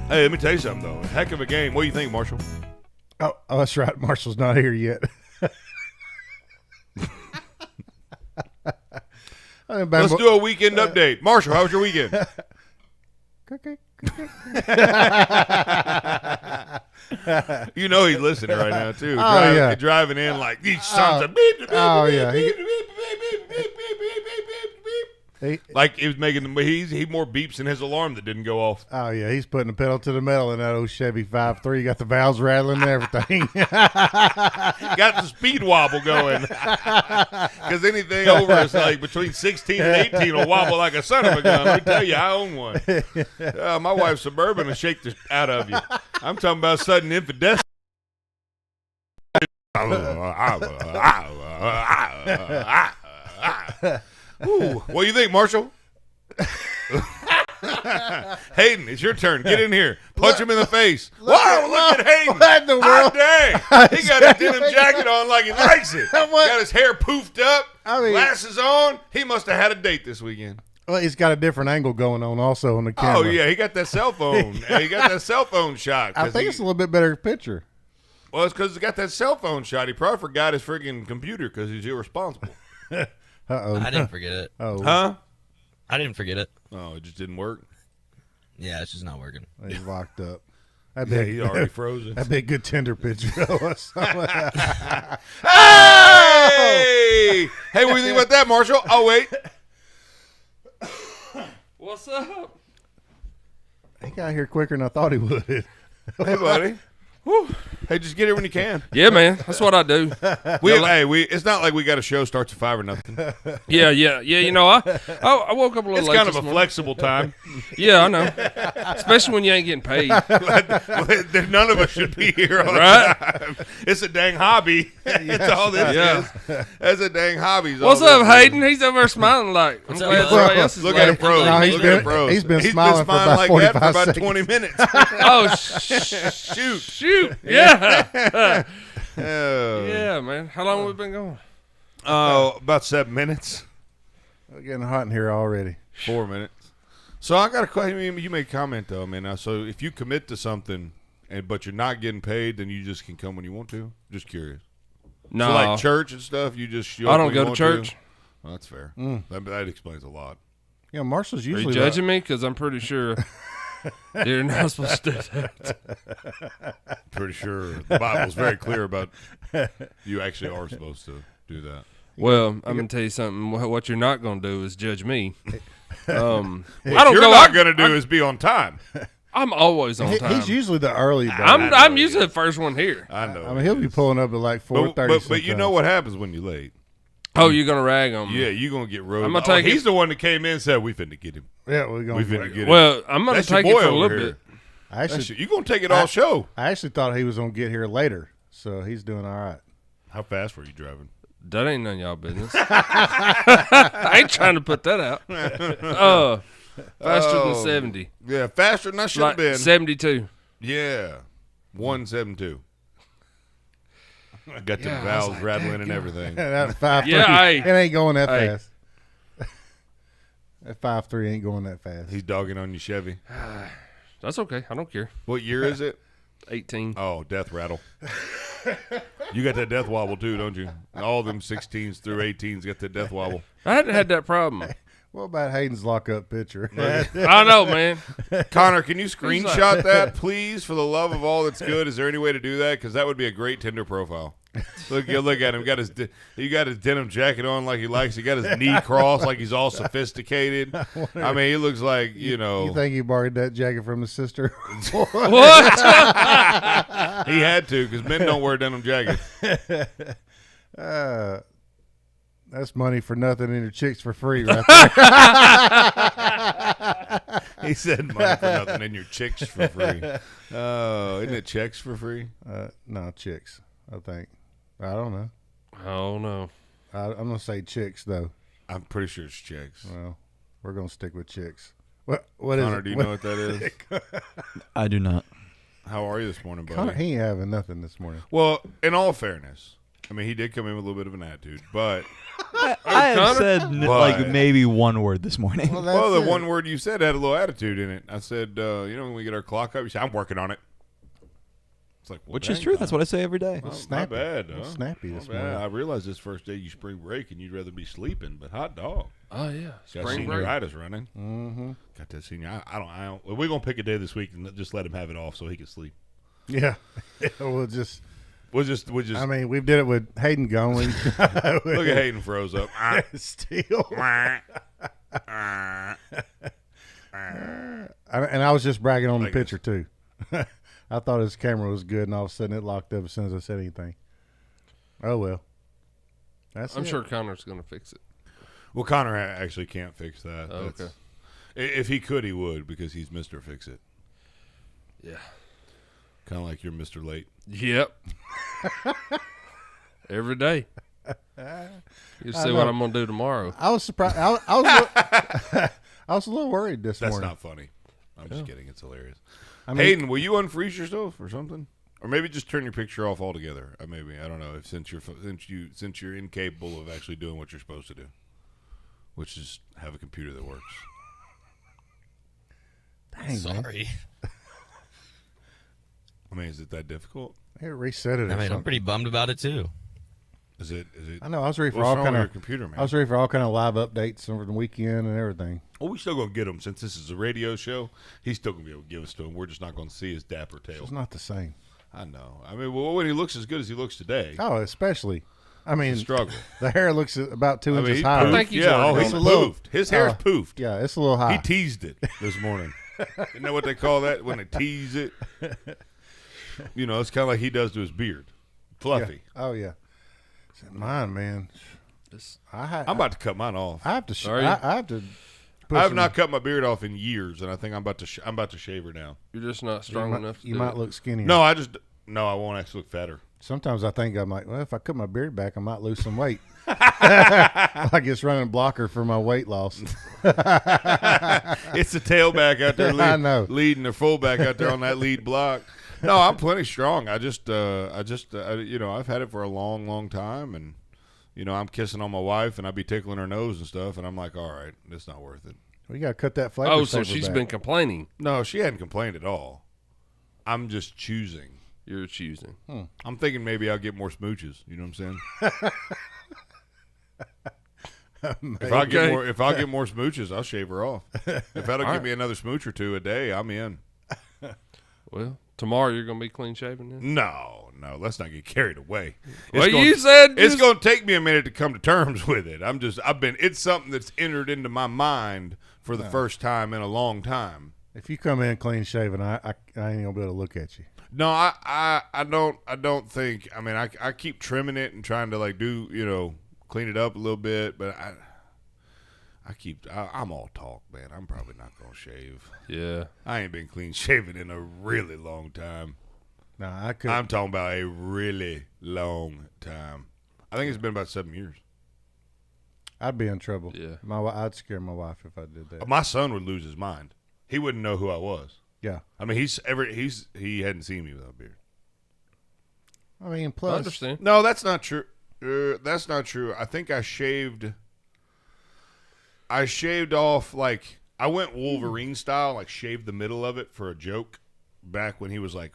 Hey, let me tell you something, though. Heck of a game. What do you think, Marshall? Oh, that's right. Marshall's not here yet. Let's do a weekend update. Marshall, how was your weekend? You know he's listening right now, too. Driving in like, these sons of beep, beep, oh, beep, yeah. beep, beep, beep, beep, beep, beep, beep, beep, beep, beep. Like he was making he more beeps than his alarm that didn't go off. Oh, yeah. He's putting the pedal to the metal in that old Chevy 5.3. Got the valves rattling and everything. Got the speed wobble going. Because anything over is like between 16 and 18 will wobble like a son of a gun. Let me tell you, I own one. My wife's Suburban will shake the out of you. I'm talking about sudden infidelity. Ooh, what do you think, Marshall? Hayden, it's your turn. Get in here. Punch him in the face. Wow, look at Hayden. What in the world? Hot dang. He got a denim jacket on like he likes it. Got his hair poofed up, glasses on. He must have had a date this weekend. Well, he's got a different angle going on also on the camera. Oh, yeah, he got that cell phone. He got that cell phone shot. I think it's a little bit better picture. Well, it's because he got that cell phone shot. He probably forgot his freaking computer because he's irresponsible. Uh-oh. I didn't forget it. Oh. Huh? I didn't forget it. Oh, it just didn't work? Yeah, it's just not working. He's locked up. Yeah, he's already frozen. That'd be a good Tinder picture. Hey! Hey, what do you think about that, Marshall? Oh, wait. What's up? He got here quicker than I thought he would. Hey, buddy. Whew. Hey, just get here when you can. Yeah, man. That's what I do. It's not like we got a show starts at 5 or nothing. Yeah. You know, I woke up a little It's late. kind of this a morning. flexible time. Yeah, I know. Especially when you ain't getting paid. None of us should be here all Right? the time. It's a dang hobby. It's all this is. That's a dang hobby. What's up, Hayden? He's over there smiling like. I'm glad everybody else is Look at him laughing. froze. He's been smiling for about like 45 that for about seconds. 20 minutes. Oh, Shoot. Yeah. Oh. Yeah, man. How long have we been going? Oh, about 7 minutes. It's getting hot in here already. 4 minutes. So I got a question. You made a comment though, man. So if you commit to something, but you're not getting paid, then you just can come when you want to. Just curious. No, So like church and stuff, you just show I up don't when you go to want church. Well, that's fair. Mm. That explains a lot. Yeah, Marshall's Are usually you judging me? Because I'm pretty sure you're not supposed to do that. Pretty sure the Bible's very clear about you actually are supposed to do that. Well, I'm gonna tell you something. What you're not gonna do is judge me. I don't What you're go. not going to do is be on time. I'm always on time. He's usually the early bird. I'm usually the first one here. I know. I mean, he'll be pulling up at like 4:30. But you know what happens when you're late. Oh, you're gonna rag on me? Yeah, you're going to get road. I'm gonna take he's the one that came in and said, we finna get him. Yeah, we're We going. finna get him. Well, I'm gonna That's your take it boy for a over little here. bit. I actually, You're going to take it all show. I actually thought he was going to get here later, so he's doing all right. How fast were you driving? That ain't none of y'all business. I ain't trying to put that out. Faster than 70. Yeah, faster than I should have Like been. 72. Yeah, 172. Got the Yeah, I was valves like, rattling and everything. That 5.3, Yeah, it ain't going that Hey. fast. That 5.3 ain't going that fast. He's dogging on you, Chevy. That's okay. I don't care. What year is it? 18. Oh, death rattle. You got that death wobble too, don't you? All them 16s through 18s got that death wobble. I hadn't had that problem. What about Hayden's lockup picture? I know, man. Connor, can you screenshot that, please, for the love of all that's good? Is there any way to do that? Because that would be a great Tinder profile. Look at him. He got his denim jacket on like he likes. He got his knee crossed like he's all sophisticated. I mean, he looks like, you know. You think he borrowed that jacket from his sister? What? He had to, because men don't wear denim jackets. That's money for nothing and your chicks for free right there. He said money for nothing and your chicks for free. Oh, isn't it checks for free? No, chicks, I think. I don't know. Oh, no. I'm going to say chicks, though. I'm pretty sure it's checks. Well, we're going to stick with chicks. What is Connor, it? do you know what that is? I do not. How are you this morning, buddy? Connor, he ain't having nothing this morning. Well, in all fairness, I mean, he did come in with a little bit of an attitude, but I have said But- like maybe one word this morning. well, the one word you said had a little attitude in it. I said, when we get our clock up, you said, I'm working on it. It's like, well, Which is dang, true. Connor. That's what I say every day. Well, Snappy. not bad, It's huh? snappy Not this bad. morning. I realize this first day you spring break and you'd rather be sleeping, but hot dog. Oh, yeah. Got Spring break. senioritis running. Mm-hmm. Got that senior. I don't. We're gonna pick a day this week and just let him have it off so he can sleep. Yeah. We'll just. We'll just. I mean, we did it with Hayden gone. Look at Hayden froze up. Still. Ah. And I was just bragging on the Like picture, too. I thought his camera was good, and all of a sudden it locked up as soon as I said anything. Oh, well. I'm sure Connor's going to fix it. Well, Connor actually can't fix that. Oh, That's- okay. If he could, he would, because he's Mr. Fix It. Yeah. Kind of like you're Mr. Late. Yep. Every day. You see what I'm going to do tomorrow. I was surprised. I was a little worried this That's morning. not funny. I'm just kidding. It's hilarious. I mean, Hayden, will you unfreeze yourself or something? Or maybe just turn your picture off altogether. Maybe, I don't know. If since you're incapable of actually doing what you're supposed to do, which is have a computer that works. dang, man. Sorry. I mean, is it that difficult? Here, reset it. Or I mean, something. I'm pretty bummed about it too. Is it? I know. I was ready for What's all wrong kind with your of. computer, man? I was ready for all kind of live updates over the weekend and everything. Well, we still gonna get him since this is a radio show. He's still gonna be able to give us to him. We're just not gonna see his dapper tail. It's not the same. I know. I mean, well, when he looks as good as he looks today, Oh, especially. I mean, struggle. the hair looks about 2 inches he higher. poofed. think he's yeah, already he's gone. It's a little- poofed. His hair's poofed. Yeah, it's a little high. He teased it this morning. Isn't that what they call that when they tease it? You know, it's kind of like he does to his beard. Fluffy. Yeah. Oh yeah. Mine, man. I'm about to cut mine off. I have to. Are you? I have to. I have not cut my beard off in years, and I think I'm about to shave her now. You're just not strong enough to You do might it. look skinnier. No, I won't actually look fatter. Sometimes I think I'm like, well, if I cut my beard back, I might lose some weight. Like it's running blocker for my weight loss. It's the tailback out there I know. leading the fullback out there on that lead block. No, I'm plenty strong. I've had it for a long, long time, and I'm kissing on my wife, and I be tickling her nose and stuff, and I'm like, all right, it's not worth it. We got to cut that flavor. Oh, so saver she's back. been complaining. No, she hadn't complained at all. I'm just choosing. You're choosing. I'm thinking maybe I'll get more smooches. You know what I'm saying? If I get more smooches, I'll shave her off. If that'll give me another smooch or two a day, I'm in. Well, tomorrow you're going to be clean shaven then? No, let's not get carried away. You said it's going to take me a minute to come to terms with it. It's something that's entered into my mind for the first time in a long time. If you come in clean shaven, I ain't gonna be able to look at you. No, I don't think. I mean, I keep trimming it and trying to clean it up a little bit, but I'm all talk, man. I'm probably not gonna shave. Yeah. I ain't been clean shaven in a really long time. No, I could. I'm talking about a really long time. I think it's been about 7 years. I'd be in trouble. Yeah. I'd scare my wife if I did that. My son would lose his mind. He wouldn't know who I was. Yeah. I mean, he hadn't seen me without a beard. I mean, I plus, understand. No, that's not true. That's not true. I think I shaved off, like, I went Wolverine style, like shaved the middle of it for a joke back when he was like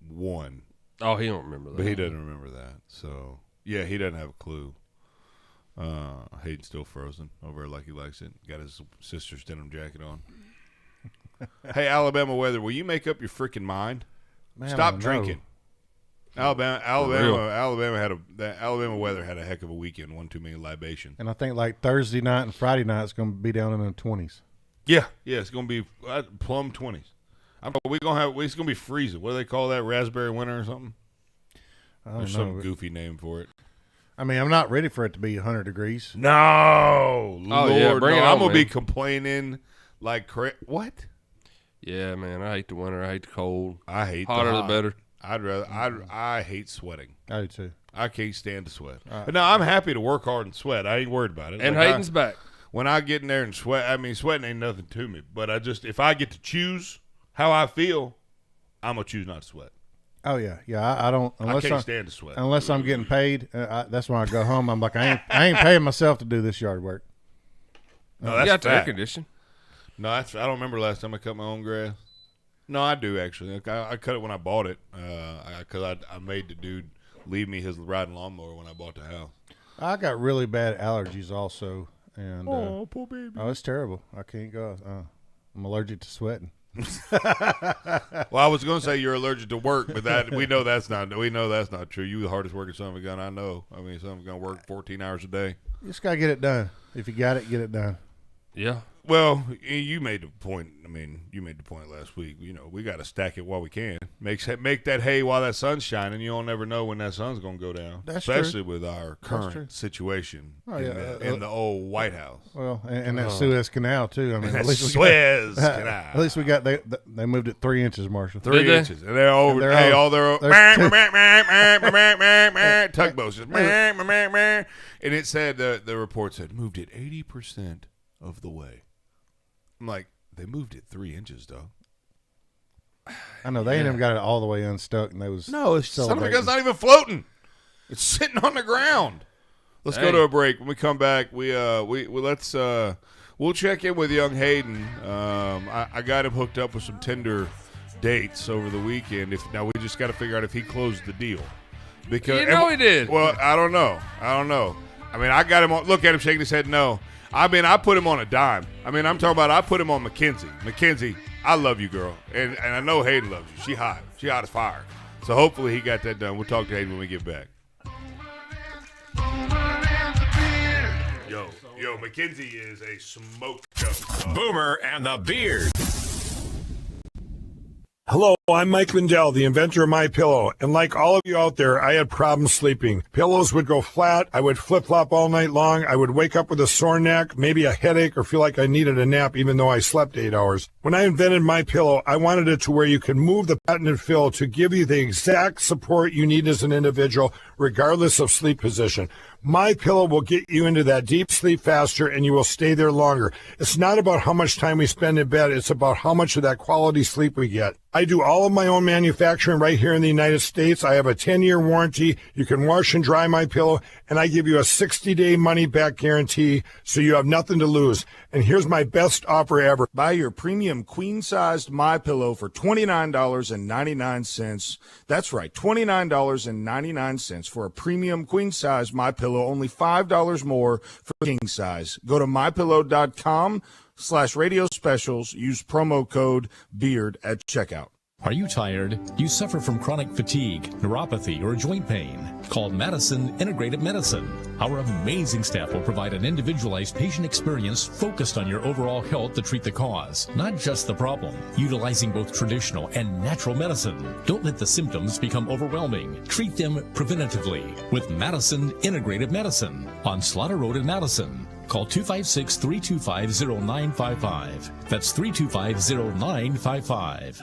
1. Oh, he don't remember that. But he doesn't remember that. So, yeah, he doesn't have a clue. Hayden's still frozen over like he likes it. Got his sister's denim jacket on. Hey, Alabama weather, will you make up your freaking mind? Man, Stop drinking. Alabama weather had a heck of a weekend. One too many libation. And I think like Thursday night and Friday night it's going to be down in the 20s. Yeah, it's going to be plum 20s. It's going to be freezing. What do they call that? Raspberry winter or something? There's some goofy name for it. I mean, I'm not ready for it to be 100 degrees. No, Lord, yeah, bring it on, I'm gonna be man. complaining like what? Yeah, man, I hate the winter. I hate the cold. I hate hotter the the better. I hate sweating. I do too. I can't stand to sweat. But no, I'm happy to work hard and sweat. I ain't worried about it. And Like, Hayden's back. when I get in there and sweat, I mean, sweating ain't nothing to me. But if I get to choose how I feel, I'm gonna choose not to sweat. Oh yeah. I don't I can't stand to sweat unless I'm getting paid. That's when I go home. I'm like, I ain't paying myself to do this yard work. No, You that's got the air fact. conditioning. No, I don't remember last time I cut my own grass. No, I do actually. I cut it when I bought it because I made the dude leave me his riding lawnmower when I bought the house. I got really bad allergies also, and poor baby. oh, it's terrible. I can't go. I'm allergic to sweating. Well, I was going to say you're allergic to work, but we know that's not true. You the hardest working son of a gun I know. I mean, son of a gun work 14 hours a day. You just gotta get it done. If you got it, get it done. Yeah. Well, you made the point. I mean, you made the point last week. You know, we got to stack it while we can. Make that hay while that sun's shining. You don't never know when that sun's going to go down. That's especially true. with our true. current situation in the old White House. Well, and that Suez Canal too. I mean, That at least Suez Canal. At least we got they moved it 3 inches, Marshall. 3 Did they? inches, and they're over. And Hey, all there's their tugboats just and it said the report said moved it 80% of the way. I'm like, they moved it 3 inches, dog. I know they ain't even got it all the way unstuck, and they was No, it's son of a celebrating. gun's not even floating. It's sitting on the ground. Let's go to a break. When we come back, we'll check in with young Hayden. I got him hooked up with some Tinder dates over the weekend. Now we just got to figure out if he closed the deal. Because he did. Well, I don't know. I mean, I got him on. Look at him shaking his head. No. I mean, I put him on a dime. I mean, I'm talking about I put him on Mackenzie. Mackenzie, I love you, girl. And I know Hayden loves you. She hot. She hot as fire. So hopefully he got that done. We'll talk to Hayden when we get back. Yo, Mackenzie is a smoke show. Boomer and the Beard. Hello, I'm Mike Lindell, the inventor of MyPillow, and like all of you out there, I had problems sleeping. Pillows would go flat, I would flip-flop all night long, I would wake up with a sore neck, maybe a headache, or feel like I needed a nap even though I slept 8 hours. When I invented MyPillow, I wanted it to where you can move the patented fill to give you the exact support you need as an individual, regardless of sleep position. MyPillow will get you into that deep sleep faster, and you will stay there longer. It's not about how much time we spend in bed, it's about how much of that quality sleep we get. I do all of my own manufacturing right here in the United States. I have a 10-year warranty. You can wash and dry my pillow, and I give you a 60-day money-back guarantee, so you have nothing to lose. And here's my best offer ever. Buy your premium queen-sized MyPillow for $29.99. That's right, $29.99 for a premium queen-size MyPillow, only $5 more for king size. Go to MyPillow.com/radio specials. Use promo code BEARD at checkout. Are you tired? You suffer from chronic fatigue, neuropathy, or joint pain? Call Madison Integrated Medicine. Our amazing staff will provide an individualized patient experience focused on your overall health to treat the cause, not just the problem, utilizing both traditional and natural medicine. Don't let the symptoms become overwhelming. Treat them preventatively with Madison Integrated Medicine on Slaughter Road in Madison. Call 256-325-0955. That's 325-0955.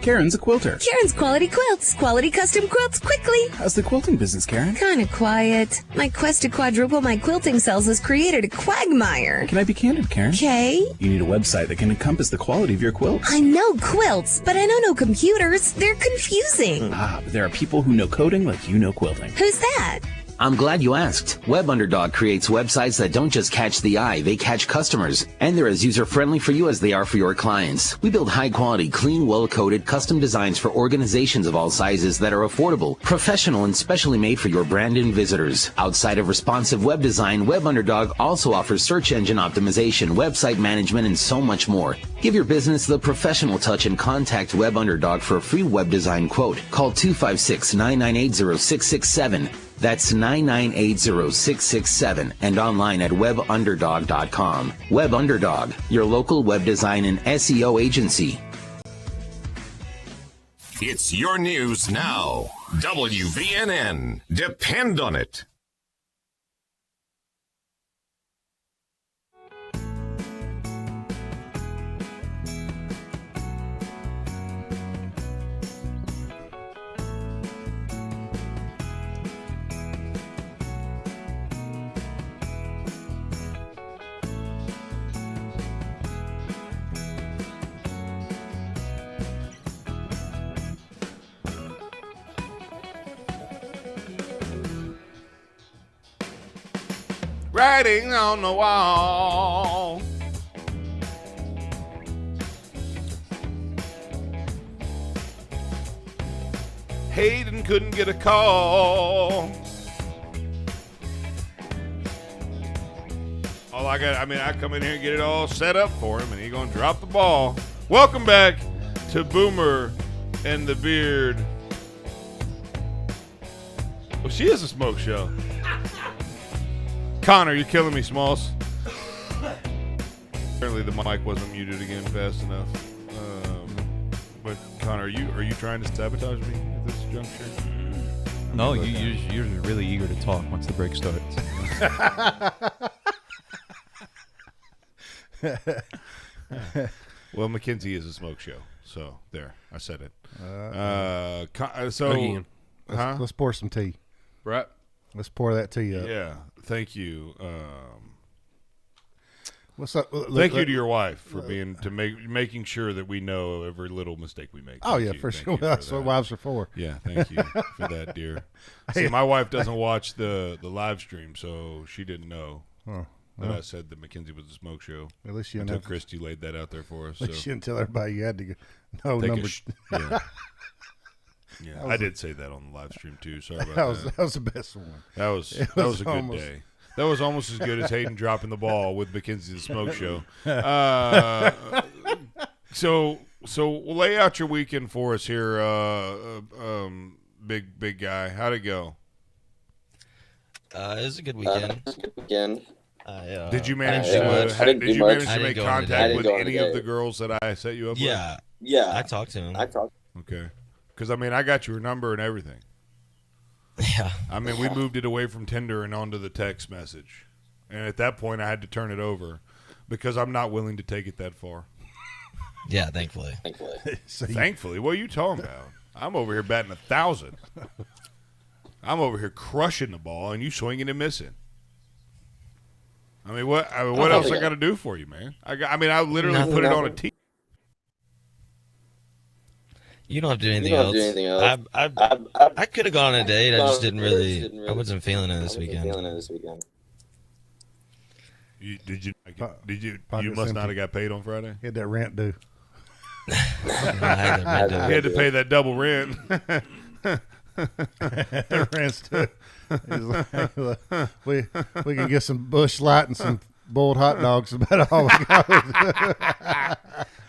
Karen's a quilter. Karen's Quality Quilts. Quality custom quilts quickly. How's the quilting business, Karen? Kind of quiet. My quest to quadruple my quilting sales has created a quagmire. Can I be candid, Karen? Okay. You need a website that can encompass the quality of your quilts. I know quilts, but I know no computers. They're confusing. But there are people who know coding like you know quilting. Who's that? I'm glad you asked. Web Underdog creates websites that don't just catch the eye, they catch customers. And they're as user-friendly for you as they are for your clients. We build high-quality, clean, well-coded, custom designs for organizations of all sizes that are affordable, professional, and specially made for your brand and visitors. Outside of responsive web design, Web Underdog also offers search engine optimization, website management, and so much more. Give your business the professional touch and contact Web Underdog for a free web design quote. Call 256-998-0667. That's 998-0667 and online at webunderdog.com. Web Underdog, your local web design and SEO agency. It's your news now. WVNN. Depend on it. Writing on the wall. Hayden couldn't get a call. I come in here and get it all set up for him, and he's going to drop the ball. Welcome back to Boomer and the Beard. Well, she is a smoke show. Connor, you're killing me, Smalls. Apparently the mic wasn't muted again fast enough. But Connor, are you trying to sabotage me at this juncture? No, you're really eager to talk once the break starts. Well, Mackenzie is a smoke show, so there, I said it. So again. Let's pour some tea. Right. Let's pour that tea up. Yeah, thank you. What's up? Thank you to your wife for making sure that we know every little mistake we make. Oh, yeah, for sure. That's what wives are for. Yeah, thank you for that, dear. See, my wife doesn't watch the live stream, so she didn't know that I said that Mackenzie was a smoke show. At least you until Christy laid that out there for us. At least you didn't tell everybody you had to go. No, yeah. Yeah, I did say that on the live stream too. Sorry about that. That was the best one. That was a good day. That was almost as good as Hayden dropping the ball with Mackenzie the Smoke Show. So lay out your weekend for us here, big guy. How'd it go? It was a good weekend. Did you manage to make contact with any of the girls that I set you up with? Yeah. I talked to him. Okay. Because, I got your number and everything. Yeah. We moved it away from Tinder and onto the text message. And at that point, I had to turn it over because I'm not willing to take it that far. Yeah, thankfully. Thankfully? What are you talking about? I'm over here batting 1,000. I'm over here crushing the ball, and you swinging and missing. What else I got to do for you, man? I literally put it on a tee. You don't have to do anything else. I could have gone on a date. I just didn't really. I wasn't feeling it this weekend. You must not have got paid on Friday. He had that rent due. He had to pay that double rent. Rent's due. We can get some Bush Light and some boiled hot dogs. About all we got.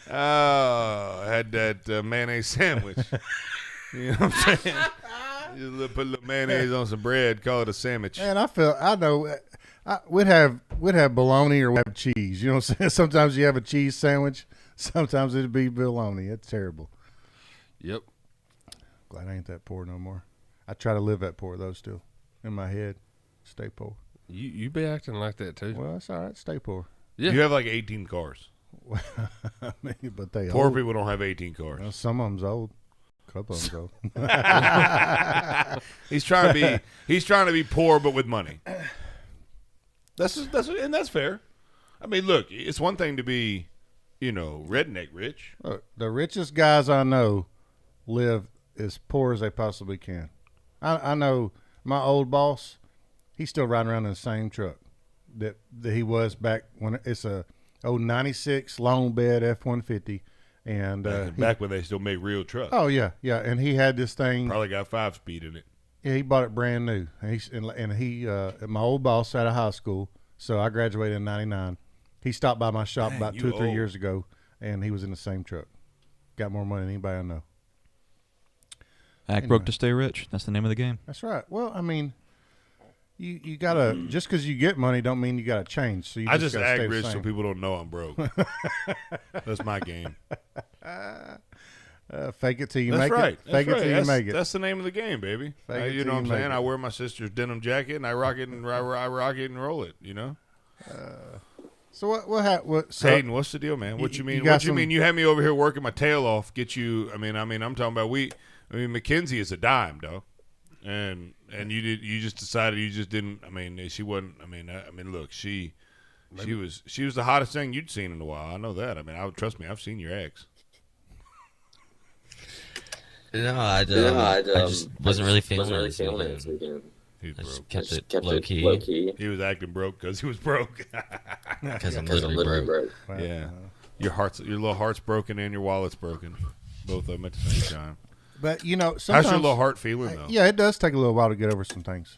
Oh, I had that mayonnaise sandwich. You know what I'm saying? You put a little mayonnaise on some bread, call it a sandwich. Man, we'd have bologna or we'd have cheese. You know what I'm saying? Sometimes you have a cheese sandwich. Sometimes it'd be bologna. It's terrible. Yep. Glad I ain't that poor no more. I try to live that poor though still. In my head. Stay poor. You be acting like that too. Well, that's all right. Stay poor. Yeah. You have like 18 cars. But they poor old. People don't have 18 cars. Well, some of them's old. A couple of them's old. He's trying to be poor but with money. That's fair. Look, it's one thing to be, redneck rich. Look, the richest guys I know live as poor as they possibly can. I know my old boss. He's still riding around in the same truck that he was back when it's a 96 long bed F-150. And back when they still made real trucks. Oh, yeah. And he had this thing. Probably got 5-speed in it. Yeah, he bought it brand new. And he my old boss out of high school, so I graduated in 99. He stopped by my shop about 2 or 3 years ago, and he was in the same truck. Got more money than anybody I know. Act broke to stay rich. That's the name of the game. That's right. Well, I mean, you gotta, just because you get money don't mean you gotta change. So I just act rich so people don't know I'm broke. That's my game. Fake it till you That's make right. it. Fake it till you make it. That's the name of the game, baby. You know what I'm saying? I wear my sister's denim jacket and I rock it and rock it and roll it. You know. So what? So Hayden, what's the deal, man? What you mean? What you mean? You had me over here working my tail off. Get you? I mean, I'm talking about Mackenzie is a dime, though, and you just decided you just didn't. I mean, she wasn't. I mean, look, she was the hottest thing you'd seen in a while. I know that. I mean, trust me, I've seen your ex. No, I just wasn't really feeling it this weekend. I just kept it low key. He was acting broke because he was broke. Because I'm literally broke. Wow. Yeah, your little heart's broken and your wallet's broken, both of them at the same time. But sometimes, how's your little heart feeling though? Yeah, it does take a little while to get over some things.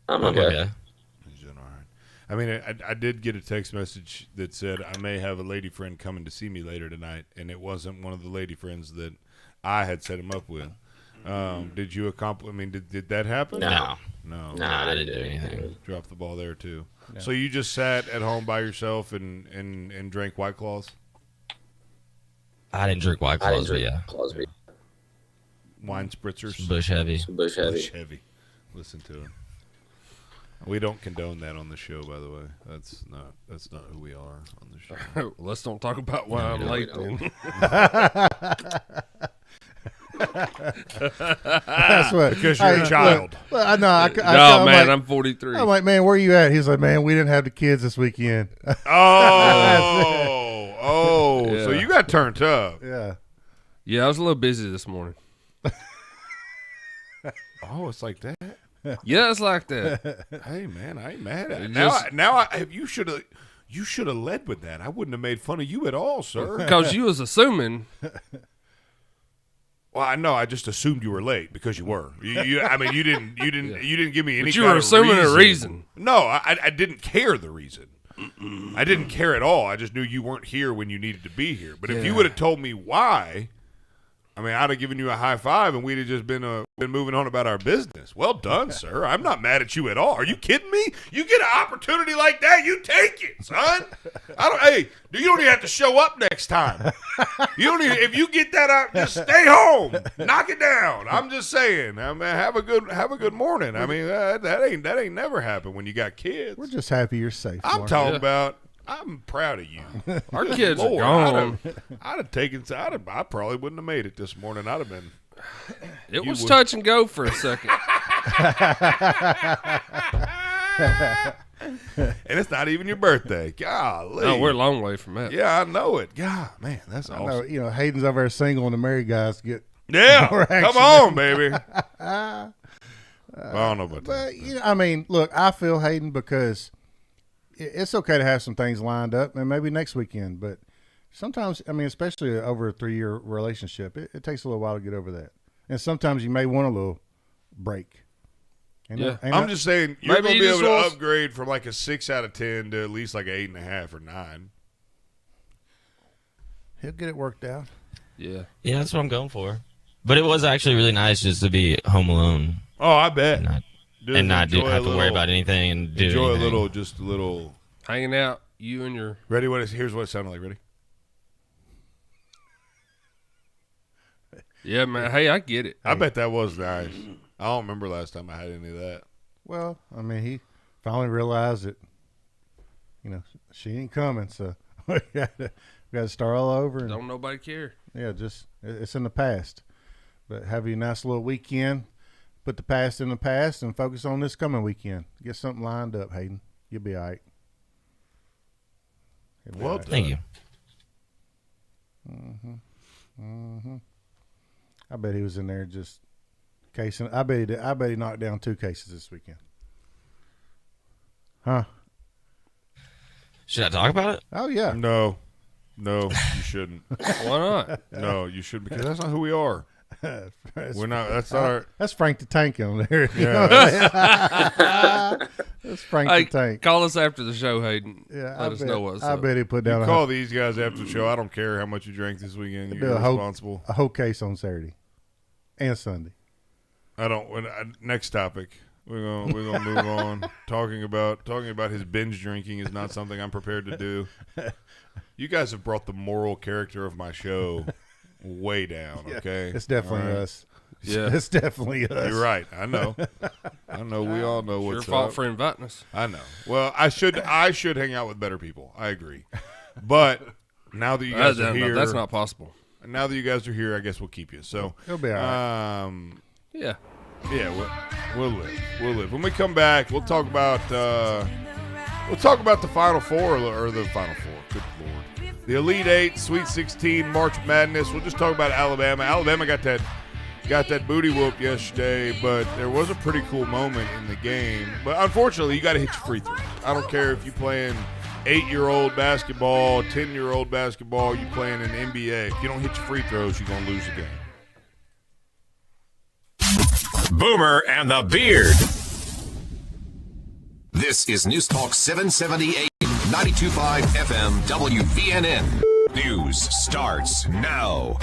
I'm okay. He's doing all right. I mean, I did get a text message that said I may have a lady friend coming to see me later tonight, and it wasn't one of the lady friends that I had set him up with. Did you accomplish? I mean, did that happen? No. I didn't do anything. Dropped the ball there too. No. So you just sat at home by yourself and drank White Claws? I didn't drink White Claws, but yeah. Wine spritzers. Bush heavy. Bush heavy. Listen to him. We don't condone that on the show, by the way. That's not who we are on the show. Let's don't talk about why I'm late then. That's what. Because you're a child. Look, I know. I'm 43. I'm like, man, where you at? He's like, man, we didn't have the kids this weekend. So you got turned up. Yeah. Yeah, I was a little busy this morning. Oh, it's like that. Yeah, it's like that. Hey, man, I ain't mad at it. You should have led with that. I wouldn't have made fun of you at all, sir. Because you was assuming. Well, I know. I just assumed you were late because you were. I mean, you didn't give me any. But you were assuming a reason. No, I didn't care the reason. I didn't care at all. I just knew you weren't here when you needed to be here. But if you would have told me why, I mean, I'd have given you a high five and we'd have just been moving on about our business. Well done, sir. I'm not mad at you at all. Are you kidding me? You get an opportunity like that, you take it, son. You don't even have to show up next time. You don't even, if you get that out, just stay home. Knock it down. I'm just saying. I mean, have a good morning. I mean, that ain't never happened when you got kids. We're just happy you're safe. I'm talking about. I'm proud of you. Our kids are gone. I probably wouldn't have made it this morning. I'd have been. It was touch and go for a second. And it's not even your birthday. Golly. No, we're a long way from that. Yeah, I know it. God, man, that's awesome. Know, Hayden's over there single and the married guys get more action. Come on, baby. I don't know about that. But, I mean, look, I feel Hayden because it's okay to have some things lined up and maybe next weekend, but sometimes, I mean, especially over a 3-year relationship, it takes a little while to get over that. And sometimes you may want a little break. I'm just saying, you're going to be able to upgrade from like a 6 out of 10 to at least like an 8.5 or 9. He'll get it worked out. Yeah, that's what I'm going for. But it was actually really nice just to be home alone. Oh, I bet. And not have to worry about anything and do enjoy anything. just a little hanging out. You and your ready. Here's what it sounded like. Ready? Yeah, man. Hey, I get it. I bet that was nice. I don't remember last time I had any of that. Well, I mean, he finally realized that, she ain't coming, so we got to start all over. Don't nobody care. Yeah, just it's in the past. But have a nice little weekend. Put the past in the past and focus on this coming weekend. Get something lined up, Hayden. You'll be all right. Well, thank you. I bet he was in there just casing. I bet he knocked down 2 cases this weekend. Huh? Should I talk about it? Oh yeah. No, you shouldn't. Why not? No, you shouldn't, because that's not who we are. We're not. That's not our. That's Frank the Tank on there. Yeah. That's Frank Hey, the Tank. call us after the show, Hayden. Yeah, Let us know what's I up. bet he put down. You call these guys after the show. I don't care how much you drank this weekend. You're responsible. A whole case on Saturday and Sunday. I don't. Next topic. We're gonna move on. Talking about his binge drinking is not something I'm prepared to do. You guys have brought the moral character of my show way down. Okay, it's definitely us. Yeah, it's definitely us. You're right. I know. We all know what's your fault up. for inviting us. I know. Well, I should hang out with better people. I agree. But now that you guys are here, that's not possible. Now that you guys are here, I guess we'll keep you. So it'll be all right. Yeah. We'll live. When we come back, we'll talk about the Final Four or the Final Four. Good Lord. The Elite Eight, Sweet 16, March Madness. We'll just talk about Alabama. Alabama got that booty whoop yesterday, but there was a pretty cool moment in the game. But unfortunately, you got to hit your free throws. I don't care if you're playing 8-year-old basketball, 10-year-old basketball, you playing in the NBA. If you don't hit your free throws, you're going to lose the game. Boomer and the Beard. This is News Talk 770 AM, 92.5 FM, WVNN. News starts now.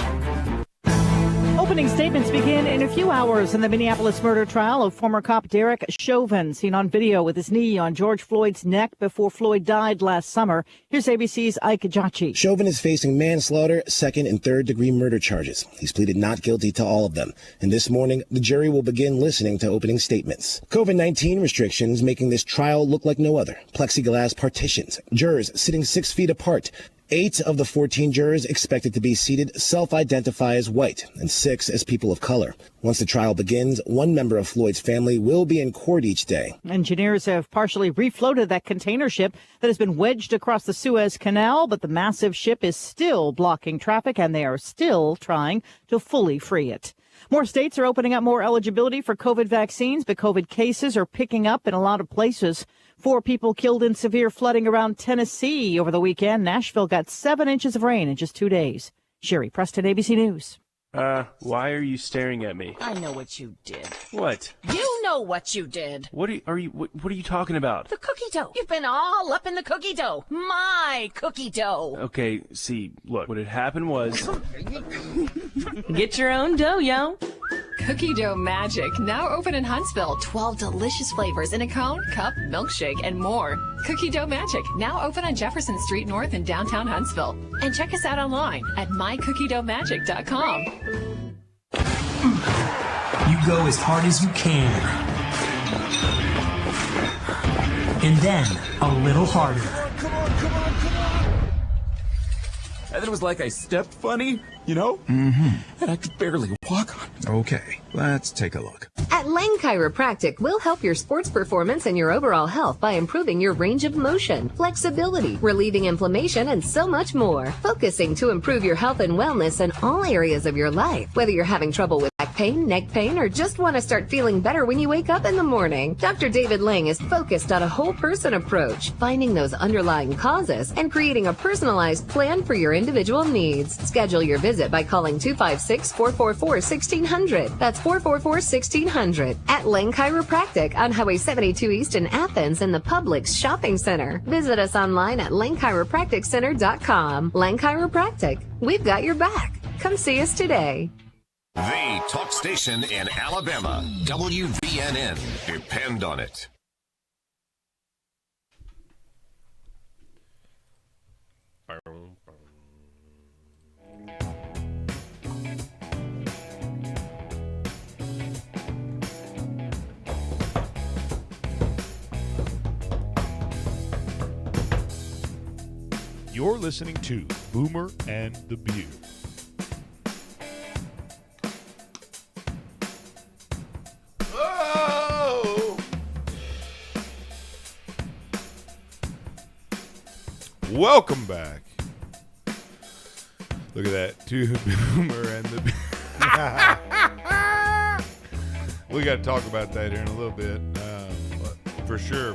Opening statements begin in a few hours in the Minneapolis murder trial of former cop Derek Chauvin, seen on video with his knee on George Floyd's neck before Floyd died last summer. Here's ABC's Ike Jachi. Chauvin is facing manslaughter, second and third degree murder charges. He's pleaded not guilty to all of them. And this morning, the jury will begin listening to opening statements. COVID-19 restrictions making this trial look like no other. Plexiglass partitions, jurors sitting 6 feet apart. 8 of the 14 jurors expected to be seated self-identify as white and 6 as people of color. Once the trial begins, one member of Floyd's family will be in court each day. Engineers have partially refloated that container ship that has been wedged across the Suez Canal, but the massive ship is still blocking traffic and they are still trying to fully free it. More states are opening up more eligibility for COVID vaccines, but COVID cases are picking up in a lot of places. 4 people killed in severe flooding around Tennessee over the weekend. Nashville got 7 inches of rain in just 2 days. Sherry Preston, ABC News. Why are you staring at me? I know what you did. What? You know what you did. What are you talking about? The cookie dough. You've been all up in the cookie dough. My cookie dough. Okay, see, look, what had happened was... Get your own dough, yo. Cookie dough magic, now open in Huntsville. 12 delicious flavors in a cone, cup, milkshake, and more. Cookie dough magic, now open on Jefferson Street North in downtown Huntsville. And check us out online at mycookiedoughmagic.com. You go as hard as you can. And then a little harder. And it was like I stepped funny, you know? Mm-hmm. And I could barely walk on. Okay, let's take a look. At Lang Chiropractic, we'll help your sports performance and your overall health by improving your range of motion, flexibility, relieving inflammation, and so much more. Focusing to improve your health and wellness in all areas of your life. Whether you're having trouble with back pain, neck pain, or just want to start feeling better when you wake up in the morning, Dr. David Lang is focused on a whole person approach, finding those underlying causes and creating a personalized plan for your individual needs. Schedule your visit by calling 256-444-1600. That's 444-1600. At Lang Chiropractic on Highway 72 East in Athens in the Publix Shopping Center. Visit us online at langchiropracticcenter.com. Lang Chiropractic. We've got your back. Come see us today. The talk station in Alabama, WVNN. Depend on it. You're listening to Boomer and the Beard. Oh! Welcome back. Look at that. To Boomer and the Beard. We got to talk about that here in a little bit, for sure.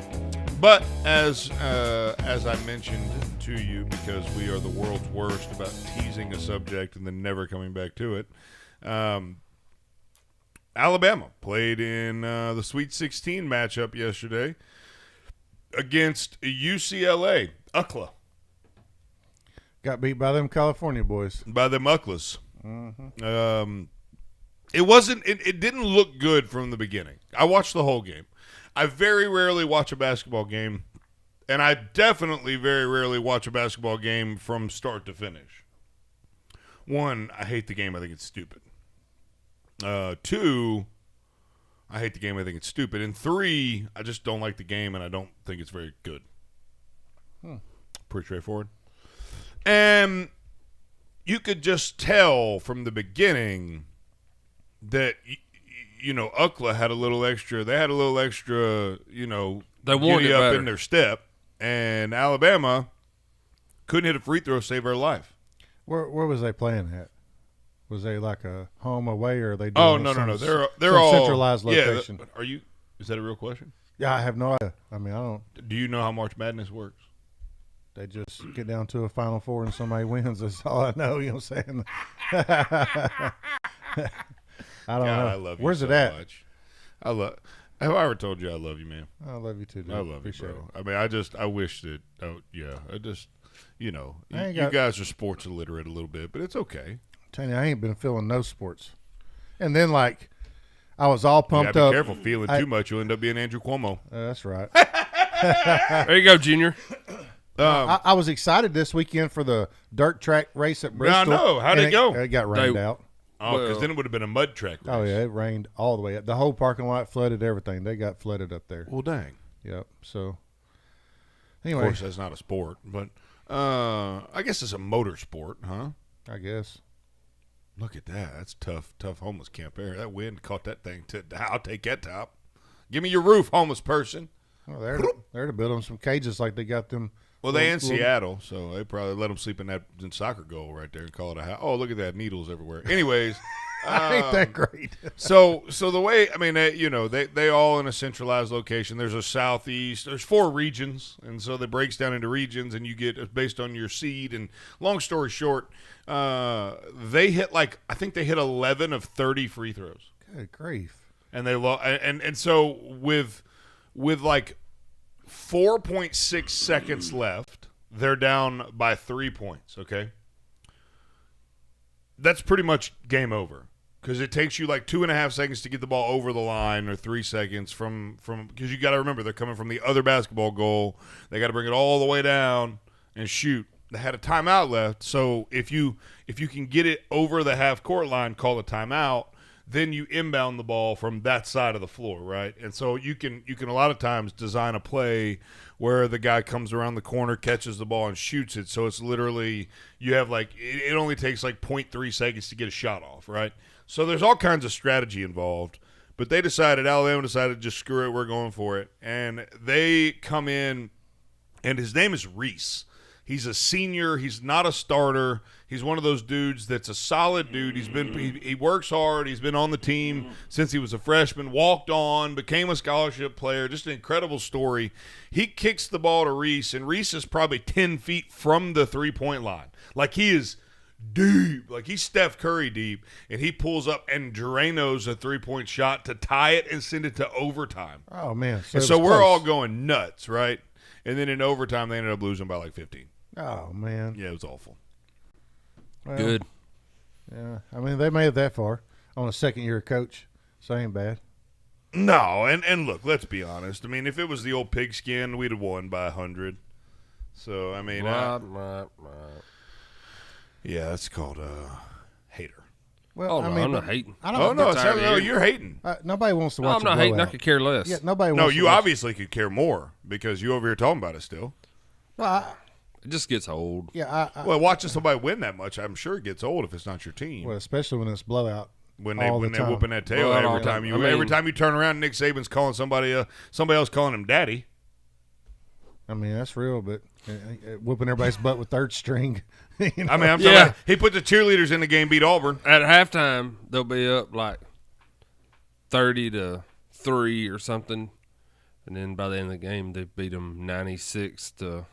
But as I mentioned to you, because we are the world's worst about teasing a subject and then never coming back to it, Alabama played in the Sweet 16 matchup yesterday against UCLA. UCLA. Got beat by them California boys. By them UCLAs. Mm-hmm. It didn't look good from the beginning. I watched the whole game. I very rarely watch a basketball game, and I definitely very rarely watch a basketball game from start to finish. One, I hate the game. I think it's stupid. Two, I hate the game. I think it's stupid. And three, I just don't like the game, and I don't think it's very good. Pretty straightforward. And you could just tell from the beginning that UCLA had a little extra. They had a little extra, they wanted up better in their step, and Alabama couldn't hit a free throw, save her life. Where was they playing at? Was they like a home away, or are they? Oh, no. They're all centralized location. Yeah, is that a real question? Yeah, I have no idea. I mean, I don't. Do you know how March Madness works? They just get down to a Final Four and somebody wins. That's all I know. You know what I'm saying? I don't know. I love you. Where's so it at? Much. Have I ever told you I love you, man? I love you too, dude. I love Appreciate you, bro. it. I mean, I wish that. Oh, yeah. You guys are sports illiterate a little bit, but it's okay. I'm telling you, I ain't been feeling no sports. And then, I was all pumped up. Be careful. Feeling too much, you'll end up being Andrew Cuomo. That's right. There you go, Junior. I was excited this weekend for the dirt track race at Bristol. I know. How'd it go? It got rained out. Oh, because then it would have been a mud track race. Oh, yeah. It rained all the way up. The whole parking lot flooded, everything. They got flooded up there. Well, dang. Yep. So, anyway. Of course, that's not a sport, but I guess it's a motor sport, huh? I guess. Look at that. That's tough homeless camp air. That wind caught that thing. I'll take that top. Give me your roof, homeless person. Well, they're to build them some cages like they got them. Well, they in Seattle, so they probably let them sleep in that soccer goal right there and call it a house. Oh, look at that. Needles everywhere. Anyways. Ain't that great? so the way, I mean, they all in a centralized location. There's a southeast. There's 4 regions, and so it breaks down into regions, and you get based on your seed. And long story short, they hit I think they hit 11 of 30 free throws. Good grief! And they and so with 4.6 seconds left, they're down by 3 points. Okay, that's pretty much game over. Because it takes you 2.5 seconds to get the ball over the line, or 3 seconds from because you got to remember they're coming from the other basketball goal. They got to bring it all the way down and shoot. They had a timeout left, so if you can get it over the half court line, call a timeout. Then you inbound the ball from that side of the floor, right? And so you can a lot of times design a play where the guy comes around the corner, catches the ball, and shoots it. So it's literally you have it only takes 0.3 seconds to get a shot off, right? So there's all kinds of strategy involved. But Alabama decided just screw it, we're going for it. And they come in, and his name is Reese. He's a senior. He's not a starter. He's one of those dudes that's a solid dude. He works hard. He's been on the team since he was a freshman, walked on, became a scholarship player. Just an incredible story. He kicks the ball to Reese, and Reese is probably 10 feet from the three-point line. He is deep. He's Steph Curry deep, and he pulls up and Draino's a three-point shot to tie it and send it to overtime. Oh, man. So we're all going nuts, right? And then in overtime, they ended up losing by 15. Oh, man. Yeah, it was awful. Well, good. Yeah. I mean, they made it that far on a second-year coach. So ain't bad. No, and look, let's be honest. I mean, if it was the old pigskin, we'd have won by 100. So, I mean, yeah, that's called hater. Well, I mean, I'm not hating. You're hating. Nobody wants to watch. I'm not hating. I could care less. Yeah, nobody. No, wants you obviously could care more because you over here talking about it still. Well, it just gets old. Yeah. Well, watching somebody win that much, I'm sure it gets old if it's not your team. Well, especially when it's blowout. When they're whooping that tail every time you turn around, Nick Saban's calling somebody else calling him daddy. I mean, that's real, but whooping everybody's butt with third string. I mean, I'm telling you, he put the cheerleaders in the game, beat Auburn. At halftime, they'll be up 30-3 or something, And then by the end of the game, they beat them 96-6.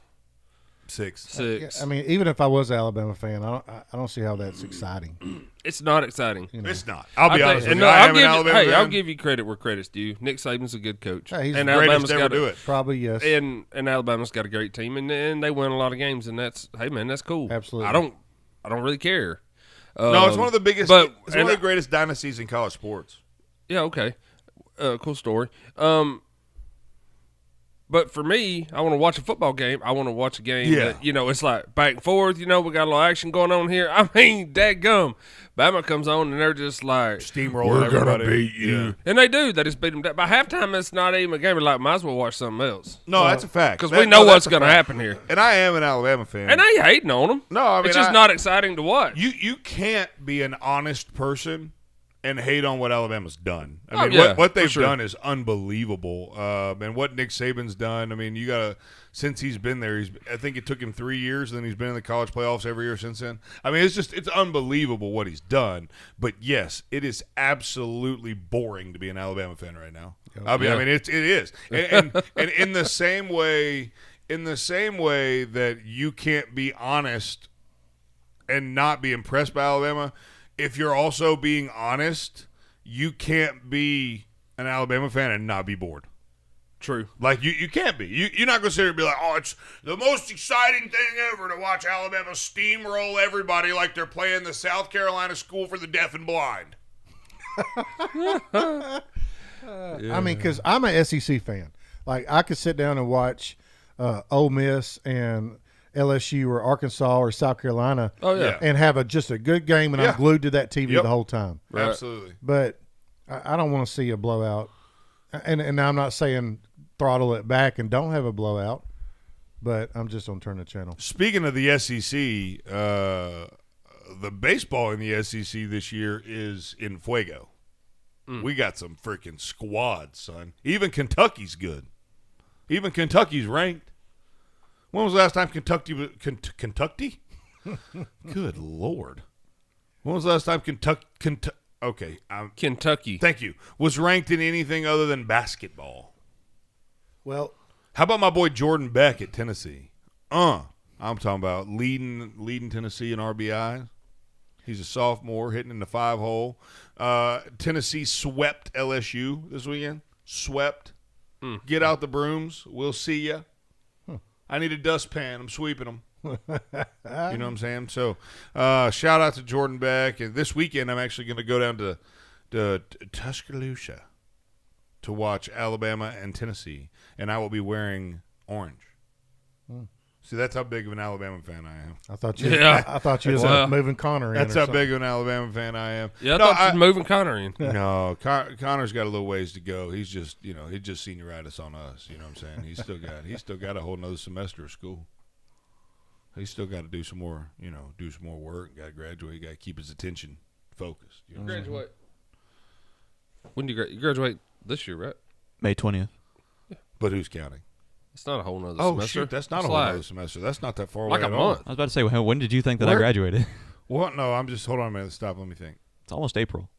Yeah, I mean, even if I was an Alabama fan, I don't see how that's exciting. It's not exciting. It's not. I'll be honest with you. I'll give you credit where credit's due. Nick Saban's a good coach. Hey, he's the greatest to ever do it. Probably, yes. And Alabama's got a great team, and they win a lot of games, and that's cool. Absolutely. I don't really care. No, it's one of the biggest. It's one of the greatest dynasties in college sports. Yeah. Okay. Cool story. But for me, I want to watch a football game. I want to watch a game that, it's like back and forth. We got a little action going on here. I mean, dadgum. Bama comes on, and they're just like, steamrolling everybody. We're going to beat you. Yeah. And they do. They just beat them. By halftime, it's not even a game. We're like, might as well watch something else. No, that's a fact. Because we know what's going to happen here. And I am an Alabama fan. And I ain't hating on them. No, I mean, it's just not exciting to watch. You can't be an honest person and hate on what Alabama's done. I mean, what they've done is unbelievable. And what Nick Saban's done, I mean, since he's been there, I think it took him 3 years, and then he's been in the college playoffs every year since then. I mean, it's unbelievable what he's done. But yes, it is absolutely boring to be an Alabama fan right now. I mean, it is. And in the same way that you can't be honest and not be impressed by Alabama, if you're also being honest, you can't be an Alabama fan and not be bored. True. Like, you can't be. You're not going to sit here and be like, oh, it's the most exciting thing ever to watch Alabama steamroll everybody like they're playing the South Carolina School for the Deaf and Blind. I mean, because I'm an SEC fan. Like, I could sit down and watch Ole Miss and LSU or Arkansas or South Carolina and have just a good game, and I'm glued to that TV the whole time. Right. Absolutely. But I don't want to see a blowout. And I'm not saying throttle it back and don't have a blowout, but I'm just going to turn the channel. Speaking of the SEC, the baseball in the SEC this year is in fuego. We got some freaking squads, son. Even Kentucky's good. Even Kentucky's ranked. When was the last time Kentucky? Good Lord. When was the last time Kentucky? Kentucky. Thank you. Was ranked in anything other than basketball? Well, how about my boy Jordan Beck at Tennessee? I'm talking about leading Tennessee in RBI. He's a sophomore hitting in the 5-hole. Tennessee swept LSU this weekend. Swept. Get out the brooms. We'll see ya. I need a dustpan. I'm sweeping them. You know what I'm saying? So, shout out to Jordan Beck. And this weekend, I'm actually going to go down to Tuscaloosa to watch Alabama and Tennessee, and I will be wearing orange. See, that's how big of an Alabama fan I am. I thought you was moving Connor in. That's how big of an Alabama fan I am. Yeah, I thought you was moving Connor in. No, Connor's got a little ways to go. He's just, he just senioritis on us. You know what I'm saying? He's still got a whole nother semester of school. He's still got to do some more, work. Got to graduate. Got to keep his attention focused. You know graduate. When do you graduate this year, right? May 20th. Yeah. But who's counting? It's not a whole nother semester. Shoot, that's not a whole nother semester. That's not that far away like a at month. all. I was about to say, when did you think that I graduated? What? No, I'm just, hold on a minute. Stop. Let me think. It's almost April.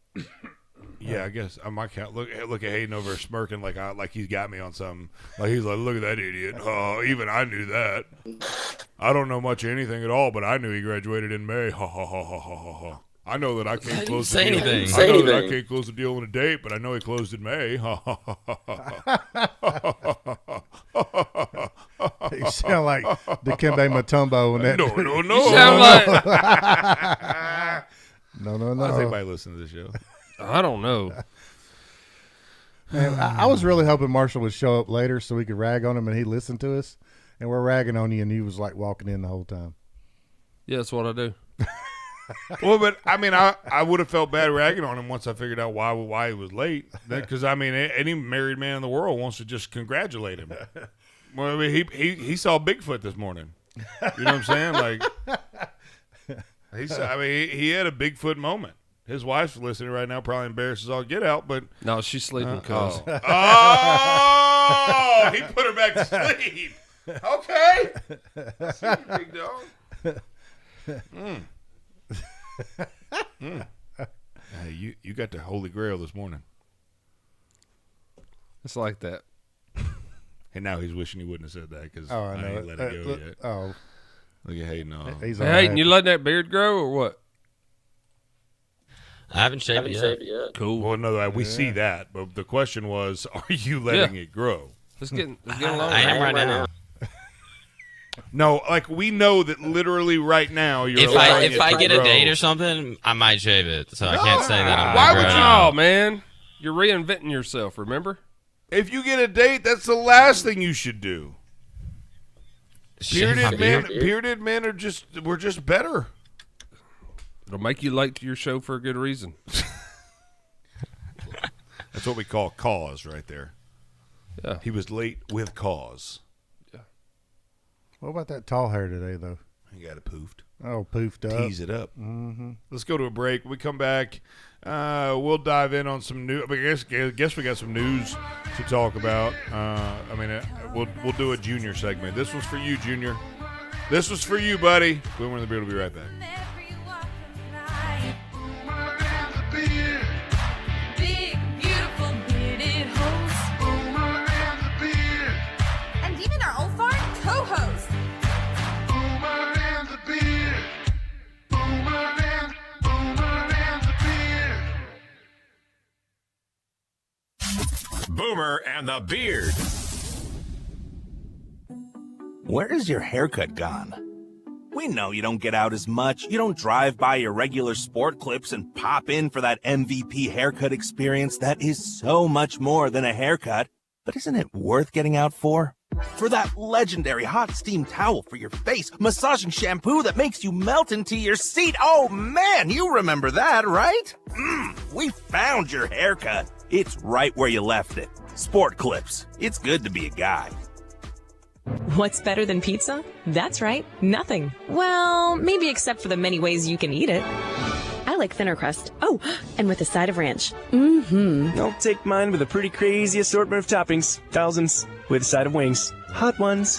Yeah, I guess I might count. Look at Hayden over smirking like he's got me on something. Like he's like, look at that idiot. Oh, even I knew that. I don't know much of anything at all, but I knew he graduated in May. Ha ha ha ha ha ha ha. I know that I can't close the deal. I know that I can't close the deal on a date, but I know he closed in May. Ha ha ha ha. You sound like Dikembe Mutombo and that. No. You sound like No. Does anybody listen to this show? I don't know. Man, I was really hoping Marshall would show up later so we could rag on him and he'd listen to us. And we're ragging on you, and he was like walking in the whole time. Yeah, that's what I do. Well, but I mean, I would have felt bad ragging on him once I figured out why he was late. Because I mean, any married man in the world wants to just congratulate him. Well, I mean, he saw Bigfoot this morning. You know what I'm saying? Like, he had a Bigfoot moment. His wife's listening right now, probably embarrassed as all get out, but no, she's sleeping. Cause he put her back to sleep. Okay, see you, big dog. Hey, you got the Holy Grail this morning. It's like that. And now he's wishing he wouldn't have said that because I I know ain't let it go yet. Oh, look at Hayden. He's hey, Hayden, you letting that beard grow or what? I haven't shaved it yet. Cool. Well, no, we see that, but the question was, are you letting it grow? Let's get along. I am right now. No, like we know that literally right now you're. If I get a date or something, I might shave it. So I can't say that I'm. Why would you? Oh man, you're reinventing yourself. Remember? If you get a date, that's the last thing you should do. Bearded men are we're just better. It'll make you late to your show for a good reason. That's what we call cause right there. Yeah. He was late with cause. Yeah. What about that tall hair today, though? He got it poofed. Oh, poofed up. Tease it up. Mm-hmm. Let's go to a break. When we come back, we'll dive in on some new. I guess we got some news to talk about. We'll do a Junior segment. This was for you, Junior. This was for you, buddy. Boomer and the Beard will be right back. And even our old farm co-host. Boomer and the Beard. Where is your haircut gone? We know you don't get out as much. You don't drive by your regular sport clips and pop in for that MVP haircut experience that is so much more than a haircut. But isn't it worth getting out for? For that legendary hot steam towel for your face, massaging shampoo that makes you melt into your seat. Oh man, you remember that, right? We found your haircut. It's right where you left it. Sport Clips. It's good to be a guy. What's better than pizza? That's right, nothing. Well, maybe except for the many ways you can eat it. I like thinner crust. Oh, and with a side of ranch. I'll take mine with a pretty crazy assortment of toppings. Thousands. With a side of wings. Hot ones.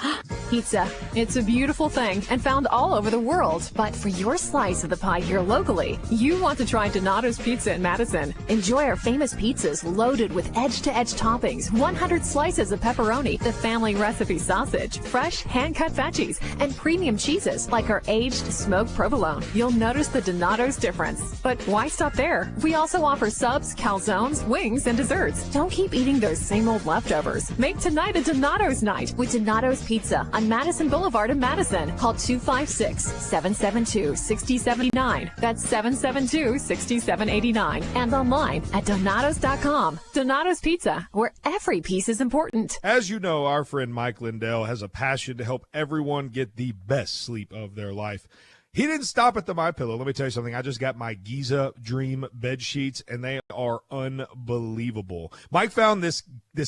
Pizza. It's a beautiful thing and found all over the world. But for your slice of the pie here locally, you want to try Donato's Pizza in Madison. Enjoy our famous pizzas loaded with edge-to-edge toppings, 100 slices of pepperoni, the family recipe sausage, fresh hand-cut veggies, and premium cheeses like our aged smoked provolone. You'll notice the Donato's difference. But why stop there? We also offer subs, calzones, wings, and desserts. Don't keep eating those same old leftovers. Make tonight a Donato's night with Donato's Pizza on Madison Boulevard in Madison. Call 256-772-6079. That's 772-6789. And online at Donatos.com. Donato's Pizza, where every piece is important. As you know, our friend Mike Lindell has a passion to help everyone get the best sleep of their life. He didn't stop at the MyPillow. Let me tell you something. I just got my Giza Dream bed sheets, and they are unbelievable. Mike found this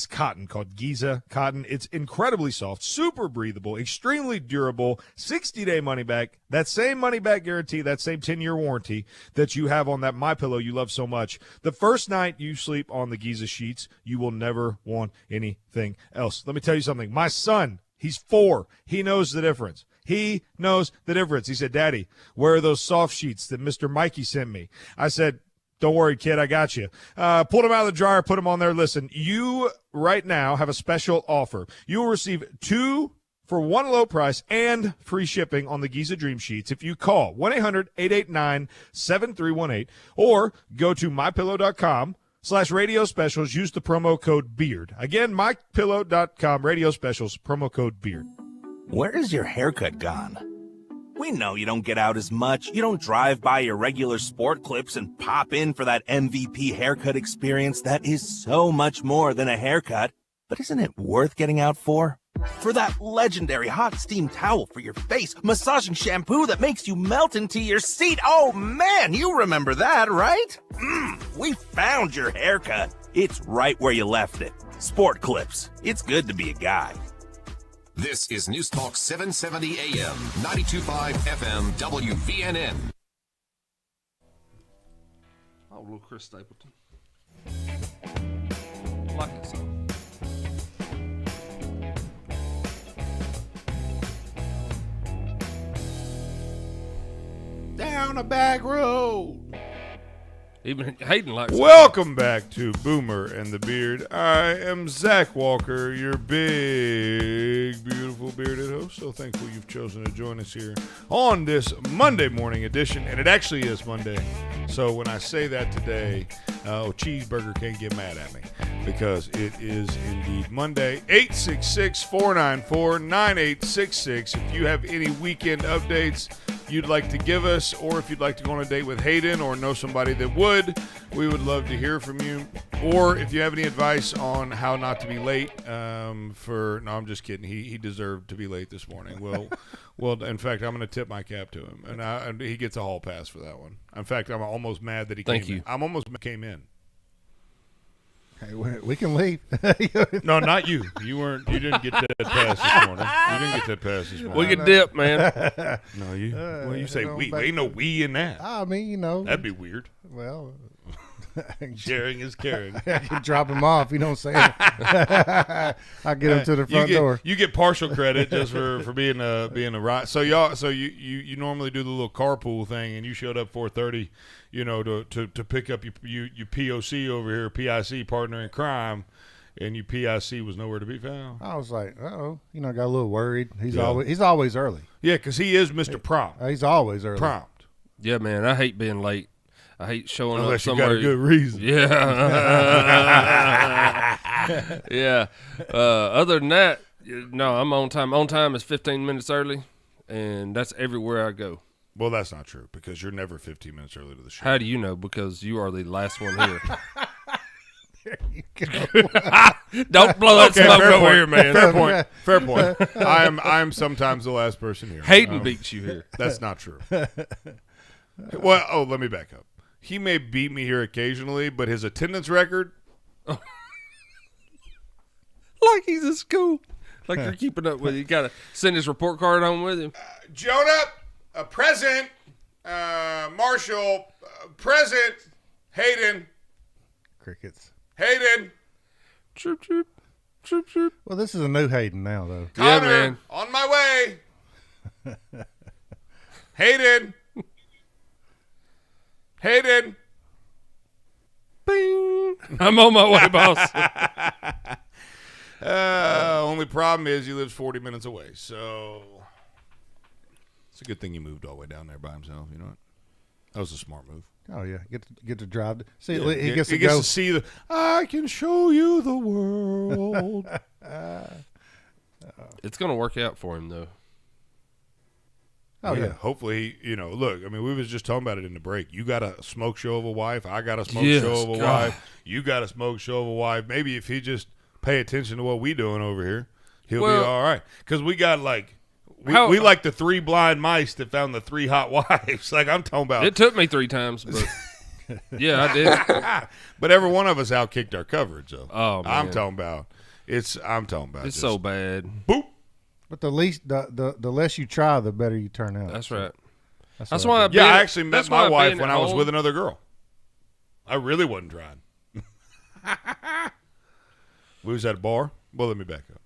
cotton called Giza cotton. It's incredibly soft, super breathable, extremely durable, 60-day money back. That same money back guarantee, that same 10-year warranty that you have on that MyPillow you love so much. The first night you sleep on the Giza sheets, you will never want anything else. Let me tell you something. My son, he's 4. He knows the difference. He knows the difference. He said, Daddy, where are those soft sheets that Mr. Mikey sent me? I said, don't worry, kid, I got you. Pulled them out of the dryer, put them on there. Listen, you right now have a special offer. You will receive 2 for 1 low price and free shipping on the Giza Dream Sheets if you call 1-800-889-7318 or go to mypillow.com/radio specials. Use the promo code BEARD. Again, mypillow.com, radio specials, promo code BEARD. Where is your haircut gone? We know you don't get out as much. You don't drive by your regular sport clips and pop in for that MVP haircut experience that is so much more than a haircut. But isn't it worth getting out for? For that legendary hot steam towel for your face, massaging shampoo that makes you melt into your seat. Oh man, you remember that, right? We found your haircut. It's right where you left it. Sport Clips. It's good to be a guy. This is News Talk 770 AM, 92.5 FM, WVNN. Oh, little Chris Stapleton. Like it so. Down a back road. Even Hayden likes it. Welcome back to Boomer and the Beard. I am Zach Walker, your big, beautiful bearded host. So thankful you've chosen to join us here on this Monday morning edition. And it actually is Monday. So when I say that today, Cheeseburger can't get mad at me because it is indeed Monday. 866-494-9866. If you have any weekend updates you'd like to give us, or if you'd like to go on a date with Hayden or know somebody that would, we would love to hear from you. Or if you have any advice on how not to be late no, I'm just kidding. He deserved to be late this morning. Well, in fact, I'm going to tip my cap to him, and he gets a hall pass for that one. In fact, I'm almost mad that he came in. I'm almost came in. Hey, we can leave. No, not you. You didn't get that pass this morning. You didn't get that pass this morning. We can dip, man. No, you. Well, you say we. Ain't no we in that. I mean, you know. That'd be weird. Well, sharing is caring. I can drop him off. You don't say it. I get him to the front door. You get partial credit just for being a ride. So you normally do the little carpool thing, and you showed up 4:30. You know, to pick up your POC over here, PIC partner in crime, and your PIC was nowhere to be found. I was like, I got a little worried. He's always early. Yeah, because he is Mr. Prompt. He's always early. Prompt. Yeah, man, I hate being late. I hate showing Unless up somewhere. Unless you got a good reason. Yeah. Yeah. Other than that, no, I'm on time. On time is 15 minutes early, and that's everywhere I go. Well, that's not true because you're never 15 minutes early to the show. How do you know? Because you are the last one here. There you go. Don't blow that smoke over here, man. Fair point. I am sometimes the last person here. Hayden beats you here. That's not true. Well, let me back up. He may beat me here occasionally, but his attendance record. Like he's in school. Like you're keeping up with it. You got to send his report card on with him. Jonah. Present, Marshall, present, Hayden. Crickets. Hayden. Chirp, chirp, chirp, chirp. Well, this is a new Hayden now, though. Connor, yeah, man. On my way. Hayden. Hayden. Bing. I'm on my way, boss. Only problem is he lives 40 minutes away, so... It's a good thing he moved all the way down there by himself. You know what? That was a smart move. Oh yeah, get to drive. See, yeah, he gets to go. To see the. I can show you the world. It's gonna work out for him though. Oh yeah. Hopefully, look. I mean, we was just talking about it in the break. You got a smoke show of a wife. I got a smoke show of a wife. You got a smoke show of a wife. Maybe if he just pay attention to what we doing over here, he'll be all right. Because we got like. We like the 3 blind mice that found the 3 hot wives. Like I'm talking about. It took me 3 times, but yeah, I did. But every one of us outkicked our coverage, though. Oh man. I'm talking about. It's so bad. Boop. But the less you try, the better you turn out. That's right. That's why. I actually met my wife when I was with another girl. I really wasn't trying. We was at a bar. Well, let me back up.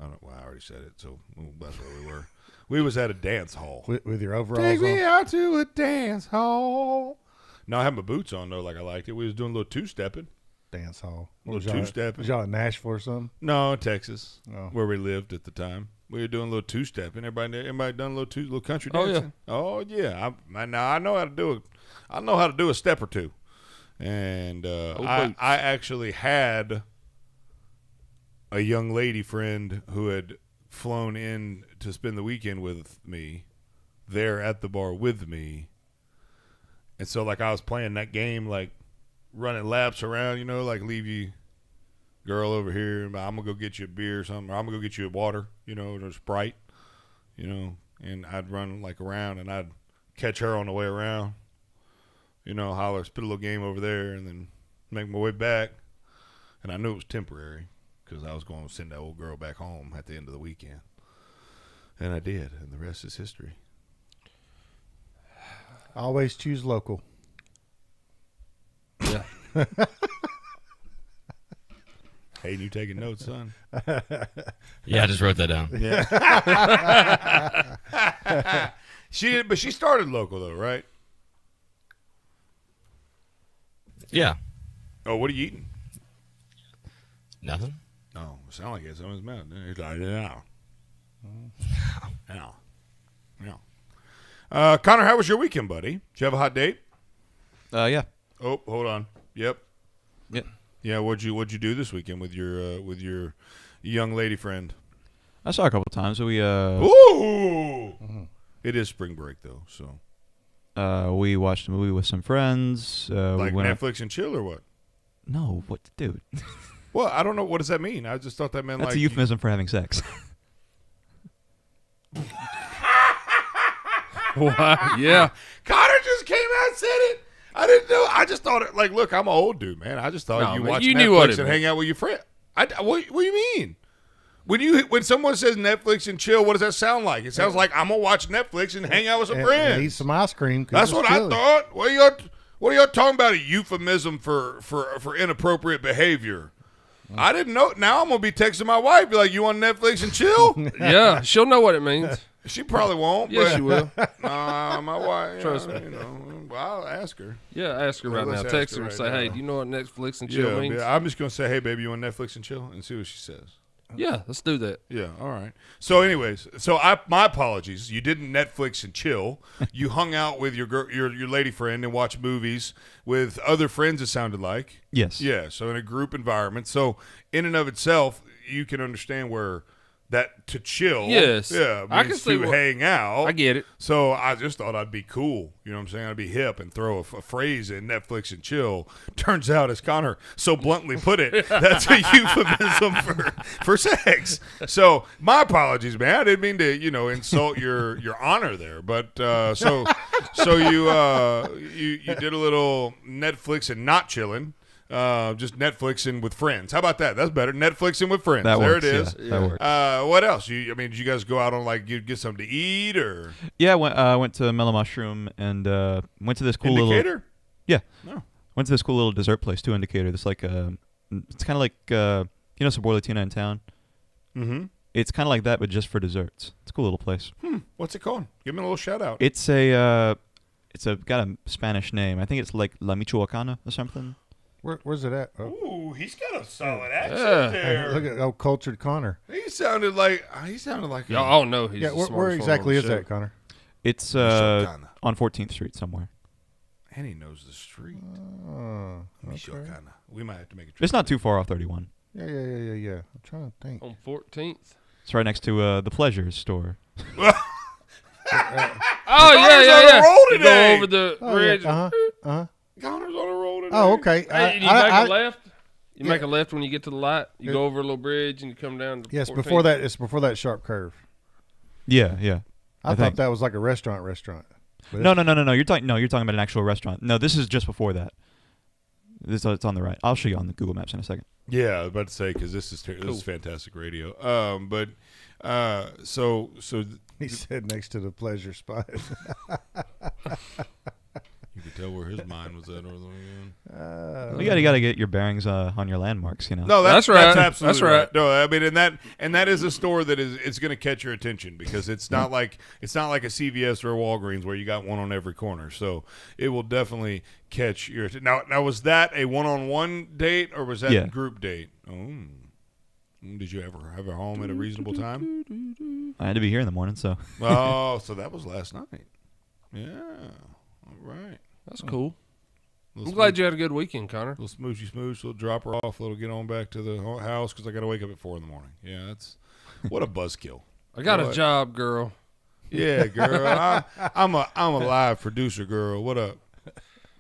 I already said it, so that's where we were. We was at a dance hall. With your overalls Take me on? out to a dance hall. No, I had my boots on, though, like I liked it. We was doing a little two-stepping. Dance hall. A little two-stepping. Was y'all in Nashville or something? No, Texas, where we lived at the time. We were doing a little two-stepping. Everybody done a little country dancing? Oh, yeah. Now I know how to do it. I know how to do a step or two. And I actually had a young lady friend who had flown in to spend the weekend with me there at the bar with me. And so, like, I was playing that game, like, running laps around, like, leave you girl over here, and I'm going to go get you a beer or something, or I'm going to go get you a water, or Sprite, and I'd run, like, around, and I'd catch her on the way around, holler, spit a little game over there, and then make my way back. And I knew it was temporary. Because I was going to send that old girl back home at the end of the weekend. And I did, and the rest is history. Always choose local. Yeah. Hey, you taking notes, son? Yeah, I just wrote that down. Yeah. But she started local, though, right? Yeah. Oh, what are you eating? Nothing. Oh, it sounds like it's on his mouth. He's like, yeah. Connor, how was your weekend, buddy? Did you have a hot date? Yeah. Oh, hold on. Yep. Yep. Yeah. What'd you do this weekend with your young lady friend? I saw her a couple times. We Ooh. It is spring break though, so. We watched a movie with some friends. Like we went Netflix and chill or what? No, what, dude? Well, I don't know. What does that mean? I just thought that meant That's like a euphemism for having sex. What? Yeah. Connor just came out and said it. I didn't know. I just thought it. Like, look, I'm an old dude, man. I just thought you watch Netflix and hang out with your friend. What do you mean? When someone says Netflix and chill, what does that sound like? It sounds like I'm gonna watch Netflix and hang out with some friends. And eat some ice cream. That's what I thought. What are y'all talking about? A euphemism for inappropriate behavior? I didn't know. Now I'm gonna be texting my wife, be like, "You on Netflix and chill?" Yeah, she'll know what it means. She probably won't. Yes, but, she will. My wife. Trust me. I'll ask her. Yeah, ask her right now. Text her and say, "Hey, do you know what Netflix and chill means?" Yeah, I'm just gonna say, "Hey, baby, you on Netflix and chill?" and see what she says. Yeah, let's do that. Yeah, all right. So, anyways, my apologies. You didn't Netflix and chill. You hung out with your lady friend and watched movies with other friends. It sounded like. Yes. Yeah. So in a group environment. So in and of itself, you can understand where that to chill. Yes. Yeah. I can see to hang out. I get it. So I just thought I'd be cool. You know what I'm saying? I'd be hip and throw a phrase in Netflix and chill. Turns out, as Connor so bluntly put it, that's a euphemism for sex. So my apologies, man. I didn't mean to, insult your honor there. But so you did a little Netflix and not chilling. Just Netflixing with friends. How about that? That's better. Netflixing with friends. That there works, it is. Yeah, that works. What else? Did you guys go out on get something to eat or? Yeah, I went to Mellow Mushroom and went to this cool Indicator? little. Yeah. No. Went to this cool little dessert place too. Indicator. This it's kind of like Saborlatina in town. Mm-hmm. It's kind of like that, but just for desserts. It's a cool little place. What's it called? Give me a little shout out. It's got a Spanish name. I think it's like La Michoacana or something. Where's it at? Oh. Ooh, he's got a solid accent there. Look at cultured Connor. He sounded like y'all all know he's where exactly is that, Connor? It's on 14th Street somewhere. And he knows the street. Okay. We might have to make a trip. It's not too far off 31. Yeah. I'm trying to think. On 14th. It's right next to the Pleasures store. Yeah. You go over the bridge. Connor's on a roll today. Oh, okay. Hey, you make a left. You make a left when you get to the light. You go over a little bridge and you come down. Yes, 14th. before that. It's before that sharp curve. Yeah. I thought that was like a restaurant. No. You're talking about an actual restaurant. No, this is just before that. It's on the right. I'll show you on the Google Maps in a second. Yeah, I was about to say because this is fantastic radio. So he said next to the pleasure spot. You could tell where his mind was at. You gotta get your bearings on your landmarks, No, that's right. That's absolutely that's right. No, I mean, and that is a store that it's going to catch your attention because it's not like a CVS or a Walgreens where you got one on every corner. So it will definitely catch your attention. Now, was that a one-on-one date or was that a group date? Oh. Did you ever have her home at a reasonable time? I had to be here in the morning, so. Oh, so that was last night. Yeah. All right. That's cool. I'm glad you had a good weekend, Connor. Little smoochy smooch, little drop her off, little get on back to the house because I got to wake up at 4 in the morning. Yeah, that's what a buzzkill. I got a job, girl. Yeah, girl. I'm a live producer, girl. What up?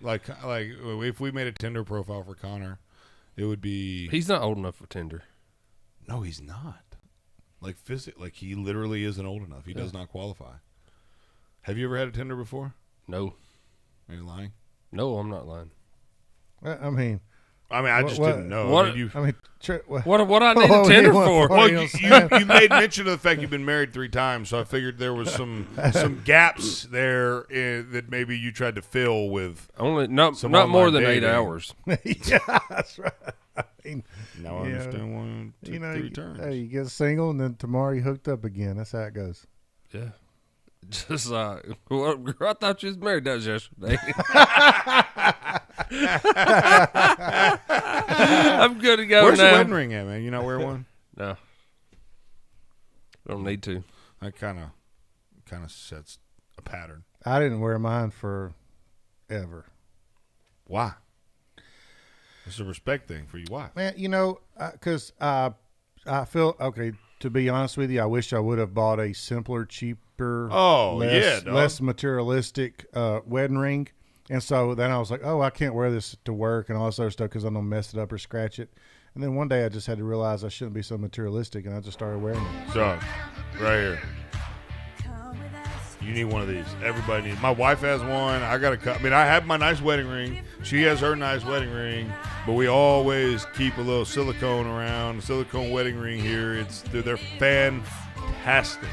Like if we made a Tinder profile for Connor, it would be. He's not old enough for Tinder. No, he's not. Like he literally isn't old enough. He does not qualify. Have you ever had a Tinder before? No. Are you lying? No, I'm not lying. I mean, I just didn't know. What I need a Tinder for? Well, you made mention of the fact you've been married 3 times, so I figured there was some gaps there that maybe you tried to fill with not more than 8 hours. Yeah, that's right. Now I understand why it took 3 turns. Hey, you get single and then tomorrow you hooked up again. That's how it goes. Yeah. Just I thought you was married. That was yesterday. I'm good to go. Where's now. the wedding ring at, man? You not wear one? No. Don't need to. That kind of sets a pattern. I didn't wear mine forever. Why? It's a respect thing for you. Why? Man, because I feel, okay, to be honest with you, I wish I would have bought a simpler, cheaper, less materialistic wedding ring. And so then I was like, oh, I can't wear this to work and all this other stuff because I'm going to mess it up or scratch it. And then one day I just had to realize I shouldn't be so materialistic, and I just started wearing it. So, right here. You need one of these. Everybody needs. My wife has one. I have my nice wedding ring. She has her nice wedding ring. But we always keep a little silicone around. Silicone wedding ring here. They're fantastic.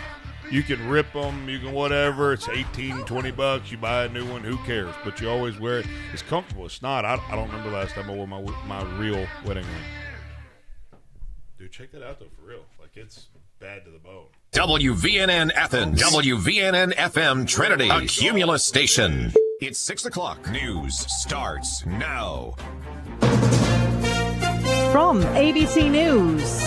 You can rip them. You can whatever. It's $18, $20. You buy a new one. Who cares? But you always wear it. It's comfortable. It's not. I don't remember the last time I wore my real wedding ring. Dude, check that out, though, for real. Like, it's bad to the bone. WVNN Athens, WVNN FM Trinity, a Cumulus station. It's 6 o'clock. News starts now. From ABC News,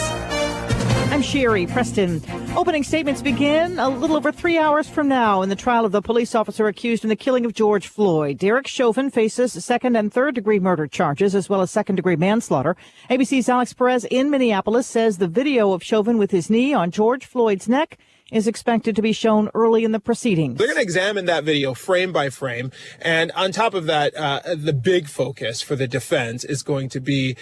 I'm Sherry Preston. Opening statements begin a little over 3 hours from now in the trial of the police officer accused in the killing of George Floyd. Derek Chauvin faces second and third degree murder charges as well as second degree manslaughter. ABC's Alex Perez in Minneapolis says the video of Chauvin with his knee on George Floyd's neck is expected to be shown early in the proceedings. They're going to examine that video frame by frame. And on top of that, the big focus for the defense is going to be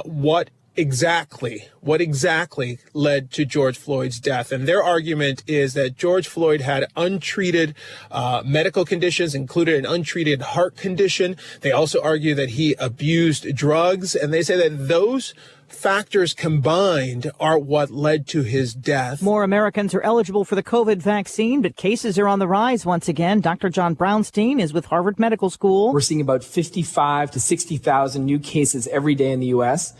what exactly led to George Floyd's death. And their argument is that George Floyd had untreated medical conditions, included an untreated heart condition. They also argue that he abused drugs, and they say that those factors combined are what led to his death. More Americans are eligible for the COVID vaccine, but cases are on the rise once again. Dr. John Brownstein is with Harvard Medical School. We're seeing about 55 to 60,000 new cases every day in the U.S.,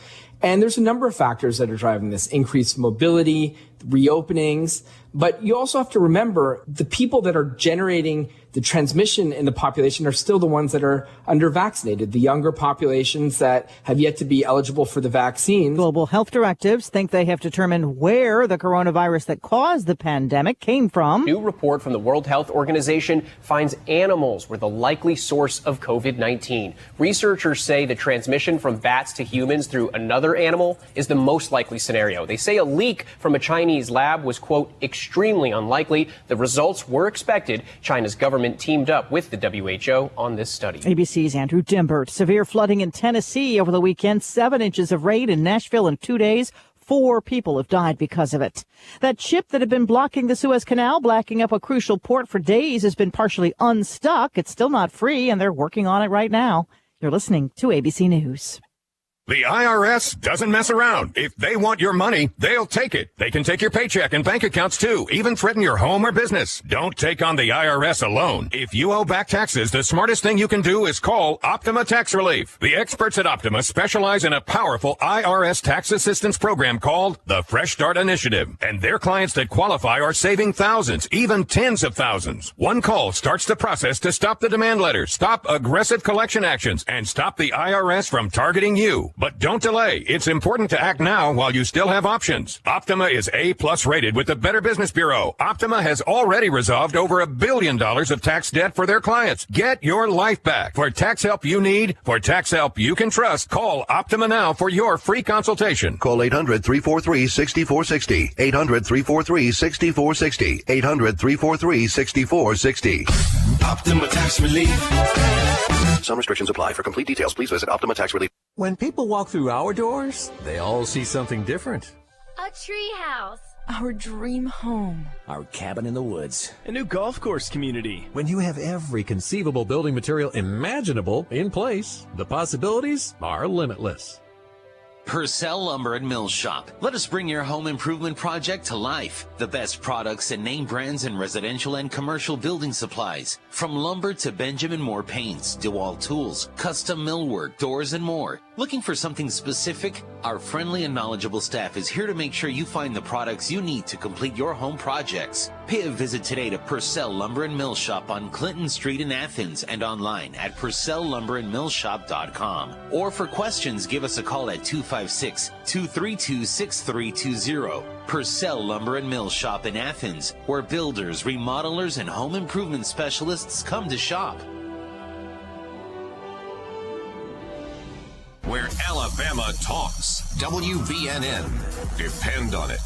and there's a number of factors that are driving this: increased mobility, reopenings. But you also have to remember the people that are generating the transmission in the population are still the ones that are under-vaccinated, the younger populations that have yet to be eligible for the vaccine. Global health directives think they have determined where the coronavirus that caused the pandemic came from. New report from the World Health Organization finds animals were the likely source of COVID-19. Researchers say the transmission from bats to humans through another animal is the most likely scenario. They say a leak from a Chinese lab was, quote, extremely unlikely. The results were expected. China's government teamed up with the WHO on this study. ABC's Andrew Dimbert. Severe flooding in Tennessee over the weekend. 7 inches of rain in Nashville in 2 days. 4 people have died because of it. That ship that had been blocking the Suez Canal, blocking up a crucial port for days, has been partially unstuck. It's still not free, and they're working on it right now. You're listening to ABC News. The IRS doesn't mess around. If they want your money, they'll take it. They can take your paycheck and bank accounts too, even threaten your home or business. Don't take on the IRS alone. If you owe back taxes, the smartest thing you can do is call Optima Tax Relief. The experts at Optima specialize in a powerful IRS tax assistance program called the Fresh Start Initiative. And their clients that qualify are saving thousands, even tens of thousands. One call starts the process to stop the demand letters, stop aggressive collection actions, and stop the IRS from targeting you. But don't delay. It's important to act now while you still have options. Optima is A+ rated with the Better Business Bureau. Optima has already resolved over $1 billion of tax debt for their clients. Get your life back. For tax help you need, for tax help you can trust, call Optima now for your free consultation. Call 800-343-6460. 800-343-6460. 800-343-6460. Optima Tax Relief. Some restrictions apply. For complete details, please visit Optima Tax Relief. When people walk through our doors, they all see something different. A tree house. Our dream home. Our cabin in the woods. A new golf course community. When you have every conceivable building material imaginable in place, the possibilities are limitless. Purcell Lumber and Mill Shop. Let us bring your home improvement project to life. The best products and name brands in residential and commercial building supplies. From lumber to Benjamin Moore paints, DeWalt tools, custom millwork, doors, and more. Looking for something specific? Our friendly and knowledgeable staff is here to make sure you find the products you need to complete your home projects. Pay a visit today to Purcell Lumber and Mill Shop on Clinton Street in Athens and online at purcellumberandmillshop.com. Or for questions, give us a call at 256-232-6320. Purcell Lumber and Mill Shop in Athens, where builders, remodelers, and home improvement specialists come to shop. Where Alabama talks. WVNN. Depend on it.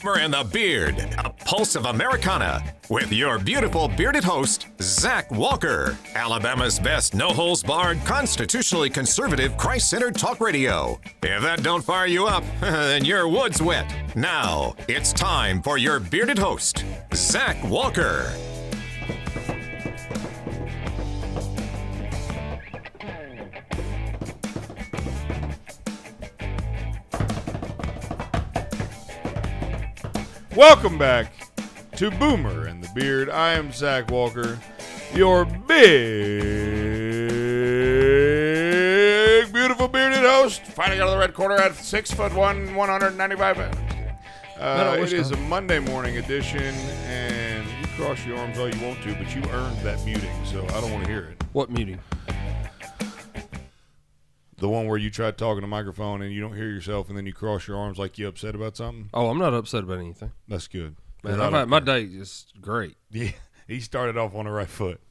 And the Beard, a pulse of Americana, with your beautiful bearded host, Zach Walker. Alabama's best no-holds-barred, constitutionally conservative, Christ-centered talk radio. If that don't fire you up, then your wood's wet. Now, it's time for your bearded host, Zach Walker. Welcome back to Boomer and the Beard. I am Zach Walker, your big, beautiful bearded host. Fighting out of the red corner at 6'1", 195 pounds. It is a Monday morning edition, and you cross your arms all you want to, but you earned that muting, so I don't want to hear it. What muting? The one where you try talking to microphone and you don't hear yourself, and then you cross your arms like you upset about something? Oh, I'm not upset about anything. That's good. Man, my day is great. Yeah, he started off on the right foot.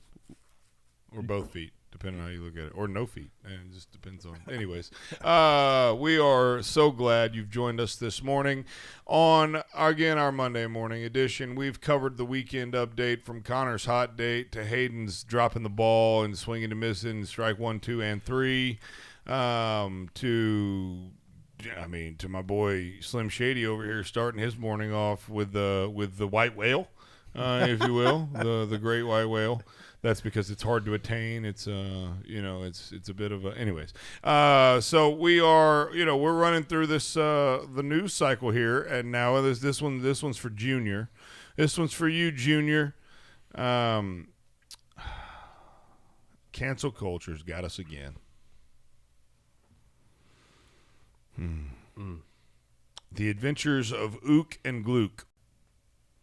Or both feet, depending on how you look at it. Or no feet. And it just depends on. Anyways, we are so glad you've joined us this morning on, again, our Monday morning edition. We've covered the weekend update from Connor's hot date to Hayden's dropping the ball and swinging to missing, strike 1, 2, and 3. To my boy Slim Shady over here starting his morning off with the white whale, if you will, the great white whale. That's because it's hard to attain. It's it's a bit of a anyways. So we are we're running through this the news cycle here, and now this one's for Junior. This one's for you, Junior. Cancel culture's got us again. The Adventures of Ook and Gluck.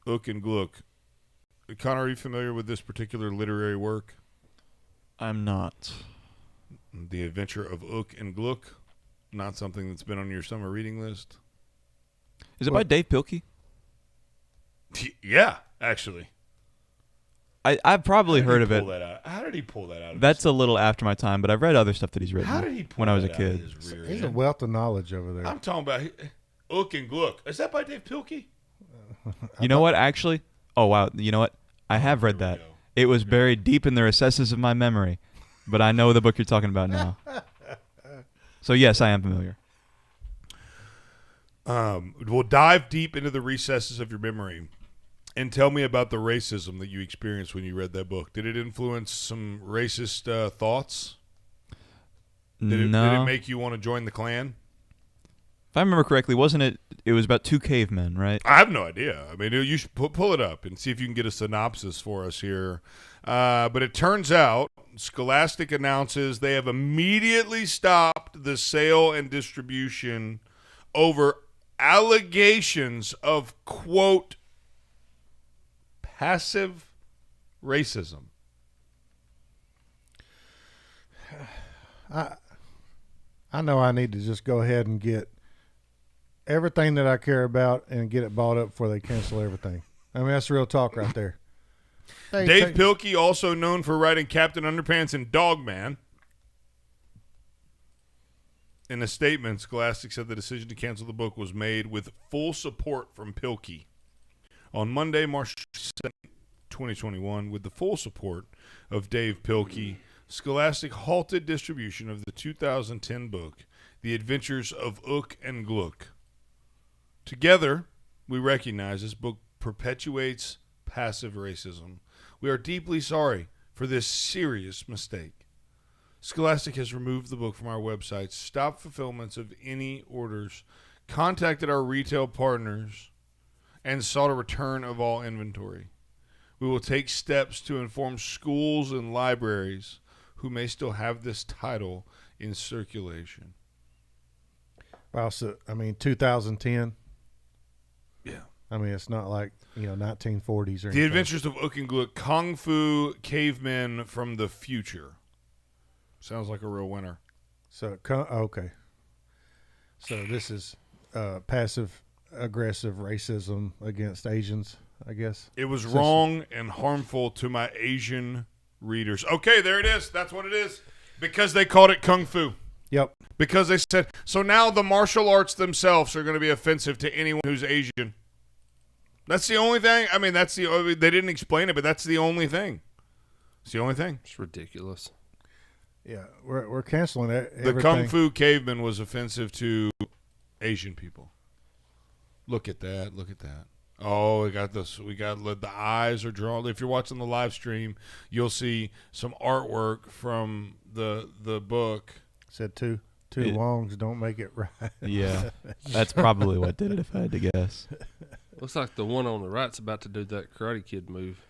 Ook and Gluck. Connor, are you familiar with this particular literary work? I'm not. The Adventure of Ook and Gluck. Not something that's been on your summer reading list. Is it by Dave Pilkey? Yeah, actually. I've probably heard of it. How did he pull that out? That's a little after my time, but I've read other stuff that he's written. How did he pull when I was a that kid? Out of his rear He's end? a wealth of knowledge over there. I'm talking about Ook and Gluck. Is that by Dave Pilkey? You know what? Actually, oh wow. You know what? I have read that. It was buried deep in the recesses of my memory, but I know the book you're talking about now. So yes, I am familiar. We'll dive deep into the recesses of your memory. And tell me about the racism that you experienced when you read that book. Did it influence some racist thoughts? Did it make you want to join the Klan? If I remember correctly, wasn't it? It was about two cavemen, right? I have no idea. I mean, you should pull it up and see if you can get a synopsis for us here. But it turns out Scholastic announces they have immediately stopped the sale and distribution over allegations of, quote, passive racism. I know I need to just go ahead and get everything that I care about and get it bought up before they cancel everything. I mean, that's real talk right there. Dave Pilkey, also known for writing Captain Underpants and Dogman. In a statement, Scholastic said the decision to cancel the book was made with full support from Pilkey. On Monday, March 7, 2021, with the full support of Dave Pilkey, Scholastic halted distribution of the 2010 book, The Adventures of Ook and Gluck. Together, we recognize this book perpetuates passive racism. We are deeply sorry for this serious mistake. Scholastic has removed the book from our website, stopped fulfillments of any orders, contacted our retail partners, and sought a return of all inventory. We will take steps to inform schools and libraries who may still have this title in circulation. Wow, so, 2010. Yeah. It's not like, 1940s or anything. The Adventures of Ook and Glook, Kung Fu Cavemen from the Future. Sounds like a real winner. So, okay. So this is passive-aggressive racism against Asians, I guess. It was wrong and harmful to my Asian readers. Okay, there it is. That's what it is. Because they called it Kung Fu. Yep. Because they said, so now the martial arts themselves are going to be offensive to anyone who's Asian. That's the only thing. They didn't explain it, but that's the only thing. It's the only thing. It's ridiculous. Yeah, we're canceling it. The Kung Fu Caveman was offensive to Asian people. Look at that. Look at that. Oh, we got this. The eyes are drawn. If you're watching the live stream, you'll see some artwork from the book. Said two longs don't make it right. Yeah, that's probably what did it if I had to guess. Looks like the one on the right's about to do that Karate Kid move.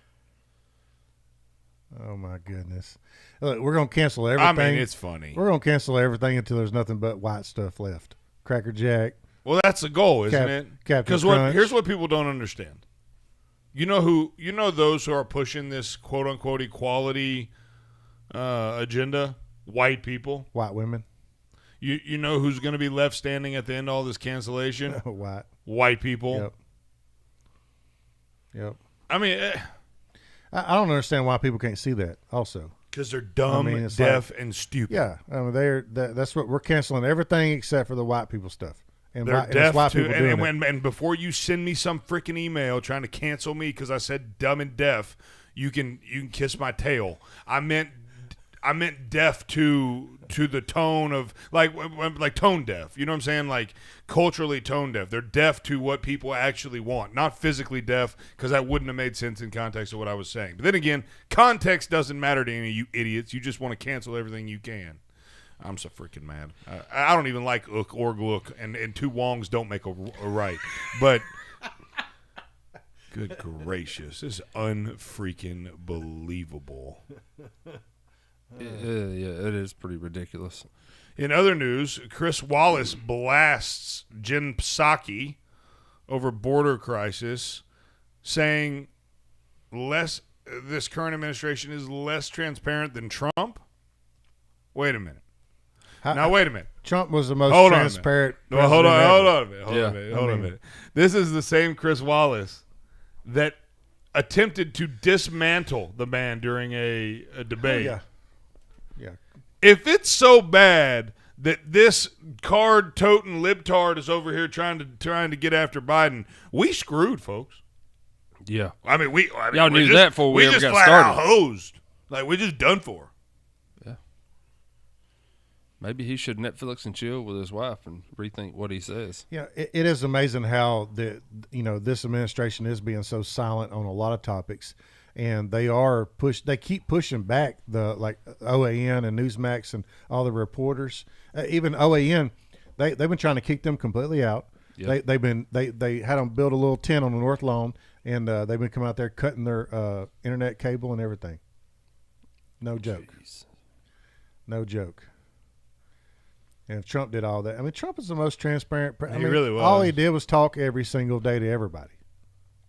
Oh, my goodness. Look, we're going to cancel everything. It's funny. We're going to cancel everything until there's nothing but white stuff left. Cracker Jack. Well, that's the goal, isn't it? Because here's what people don't understand. You know those who are pushing this quote-unquote equality agenda? White people. White women. You know who's going to be left standing at the end of all this cancellation? White people. Yep. I don't understand why people can't see that also. Because they're dumb, deaf, and stupid. Yeah. That's what we're canceling everything except for the white people stuff. And they're deaf white too. people And before you send me some freaking email trying to cancel me because I said dumb and deaf, you can kiss my tail. I meant deaf to the tone of like tone deaf. You know what I'm saying? Like culturally tone deaf. They're deaf to what people actually want, not physically deaf, because that wouldn't have made sense in context of what I was saying. But then again, context doesn't matter to any of you idiots. You just want to cancel everything you can. I'm so freaking mad. I don't even like ook or glook, and two wongs don't make a right. But good gracious, this is unfreaking believable. Yeah, it is pretty ridiculous. In other news, Chris Wallace blasts Jen Psaki over border crisis, saying this current administration is less transparent than Trump. Wait a minute. Wait a minute. Trump was the most transparent. Hold on a minute. This is the same Chris Wallace that attempted to dismantle the man during a debate. Oh, yeah. If it's so bad that this card-toting libtard is over here trying to get after Biden, we screwed, folks. Yeah. Y'all knew that before we ever just got flat started. out hosed. Like, we just done for. Yeah. Maybe he should Netflix and chill with his wife and rethink what he says. Yeah, it is amazing how this administration is being so silent on a lot of topics. And they keep pushing back the OAN and Newsmax and all the reporters. Even OAN, they've been trying to kick them completely out. Yep. They had them build a little tent on the North Lawn, and they've been coming out there cutting their internet cable and everything. No joke. Jeez. No joke. And if Trump did all that, Trump is the most transparent. He really was. All he did was talk every single day to everybody.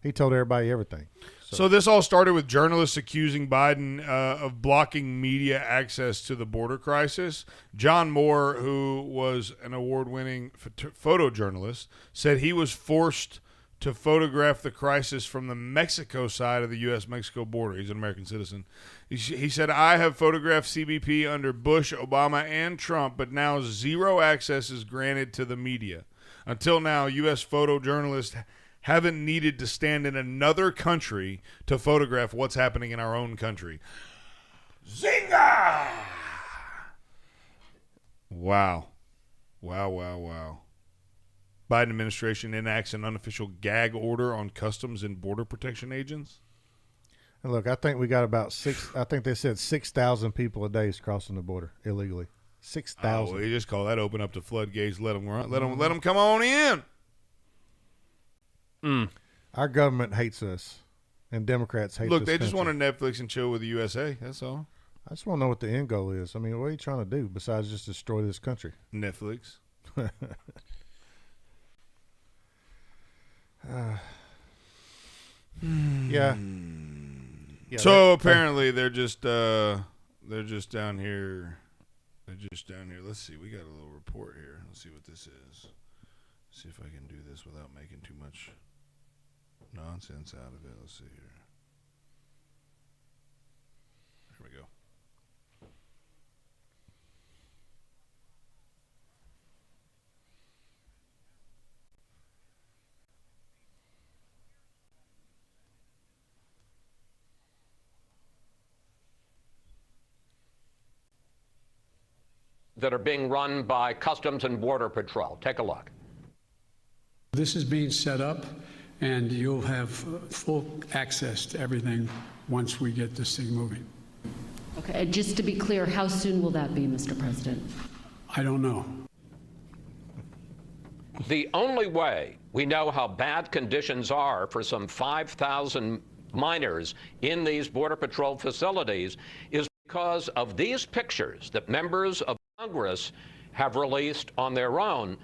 He told everybody everything. So this all started with journalists accusing Biden of blocking media access to the border crisis. John Moore, who was an award-winning photojournalist, said he was forced to photograph the crisis from the Mexico side of the U.S.-Mexico border. He's an American citizen. He said, I have photographed CBP under Bush, Obama, and Trump, but now zero access is granted to the media. Until now, U.S. photojournalists haven't needed to stand in another country to photograph what's happening in our own country. Zinga! Wow. Biden administration enacts an unofficial gag order on customs and border protection agents. And look, I think we got about I think they said 6,000 people a day is crossing the border illegally. 6,000. Oh, you just call that open up to floodgates. Let them run. Let them come on in. Our government hates us. And Democrats hate Look, this they just country. want a Netflix and chill with the USA. That's all. I just want to know what the end goal is. I mean, what are you trying to do besides just destroy this country? Netflix. Yeah. So apparently they're just down here. They're just down here. Let's see. We got a little report here. Let's see what this is. See if I can do this without making too much nonsense out of it. Let's see here. Here we go. That are being run by Customs and Border Patrol. Take a look. This is being set up, and you'll have full access to everything once we get this thing moving. Okay, just to be clear, how soon will that be, Mr. President? I don't know. The only way we know how bad conditions are for some 5,000 minors in these Border Patrol facilities is because of these pictures that members of Congress have released on their own.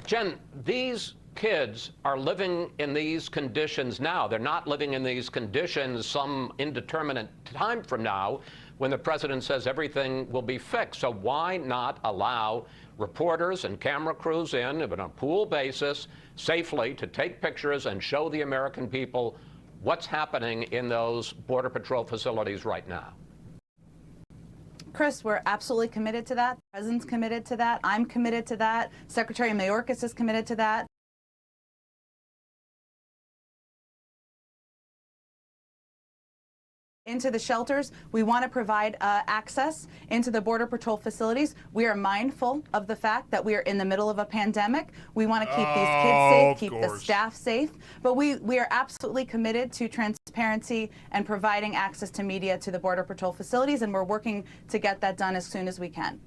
Jen, these kids are living in these conditions now. They're not living in these conditions some indeterminate time from now when the president says everything will be fixed. So why not allow reporters and camera crews in on a pool basis safely to take pictures and show the American people what's happening in those Border Patrol facilities right now? Chris, we're absolutely committed to that. The president's committed to that. I'm committed to that. Secretary Mayorkas is committed to that. Into the shelters, we want to provide access into the Border Patrol facilities. We are mindful of the fact that we are in the middle of a pandemic. We want to keep these kids safe, keep the staff safe, but we are absolutely committed to transparency and providing access to media to the Border Patrol facilities, and we're working to get that done as soon as we can.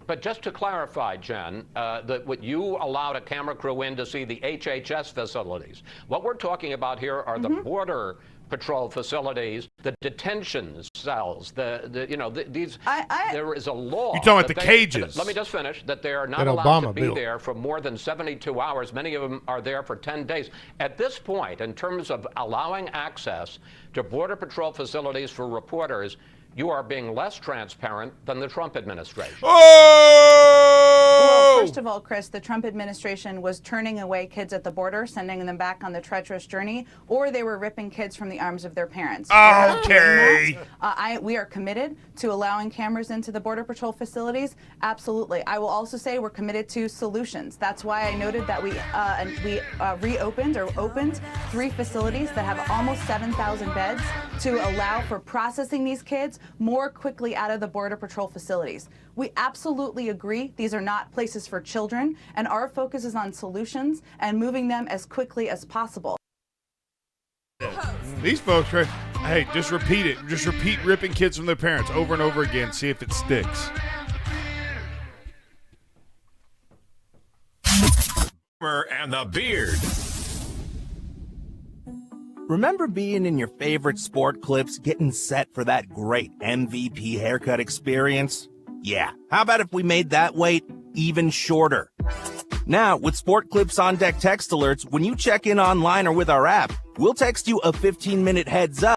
But just to clarify, Jen, what you allowed a camera crew in to see the HHS facilities. What we're talking about here are the Border Patrol facilities, the detention cells, there is a law. You're talking about the cages. Let me just finish. That they are not That allowed Obama to be built. there for more than 72 hours. Many of them are there for 10 days. At this point, in terms of allowing access to Border Patrol facilities for reporters, you are being less transparent than the Trump administration. Well, first of all, Chris, the Trump administration was turning away kids at the border, sending them back on the treacherous journey, or they were ripping kids from the arms of their parents. Okay. We are committed to allowing cameras into the Border Patrol facilities. Absolutely. I will also say we're committed to solutions. That's why I noted that we opened 3 facilities that have almost 7,000 beds to allow for processing these kids more quickly out of the Border Patrol facilities. We absolutely agree these are not places for children, and our focus is on solutions and moving them as quickly as possible. These folks, hey, just repeat it. Just repeat ripping kids from their parents over and over again. See if it sticks. And the beard. Remember being in your favorite sport clips, getting set for that great MVP haircut experience? Yeah, how about if we made that wait even shorter? Now, with Sport Clips On Deck text alerts, when you check in online or with our app, we'll text you a 15-minute heads up.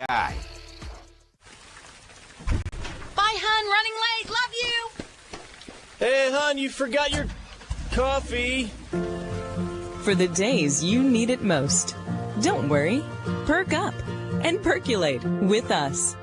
Guy. Bye, hon. Running late. Love you. Hey, hon, you forgot your coffee. For the days you need it most. Don't worry. Perk up and percolate with us.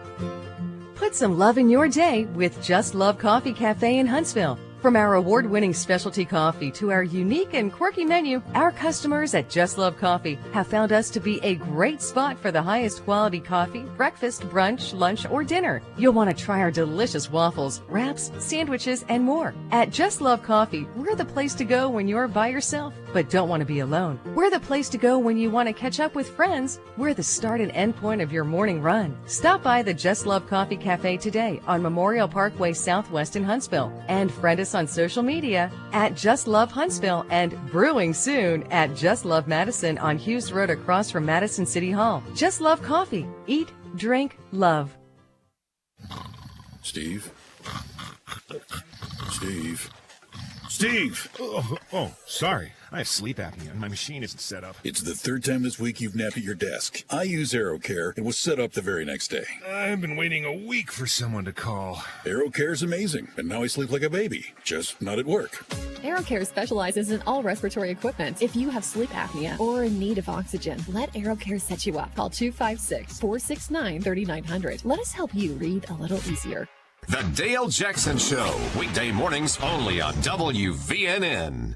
Put some love in your day with Just Love Coffee Cafe in Huntsville. From our award-winning specialty coffee to our unique and quirky menu, our customers at Just Love Coffee have found us to be a great spot for the highest quality coffee, breakfast, brunch, lunch, or dinner. You'll want to try our delicious waffles, wraps, sandwiches, and more. At Just Love Coffee, we're the place to go when you're by yourself. but don't want to be alone. We're the place to go when you want to catch up with friends. We're the start and end point of your morning run. Stop by the Just Love Coffee Cafe today on Memorial Parkway Southwest in Huntsville, and friend us on social media at Just Love Huntsville and brewing soon at Just Love Madison on Hughes Road across from Madison City Hall. Just Love Coffee. Eat, drink, love. Steve? Steve! Oh, sorry. I have sleep apnea and my machine isn't set up. It's the third time this week you've napped at your desk. I use AeroCare. It was set up the very next day. I've been waiting a week for someone to call. AeroCare's amazing, and now I sleep like a baby. Just not at work. AeroCare specializes in all respiratory equipment. If you have sleep apnea or in need of oxygen, let AeroCare set you up. Call 256-469-3900. Let us help you breathe a little easier. The Dale Jackson Show, weekday mornings only on WVNN.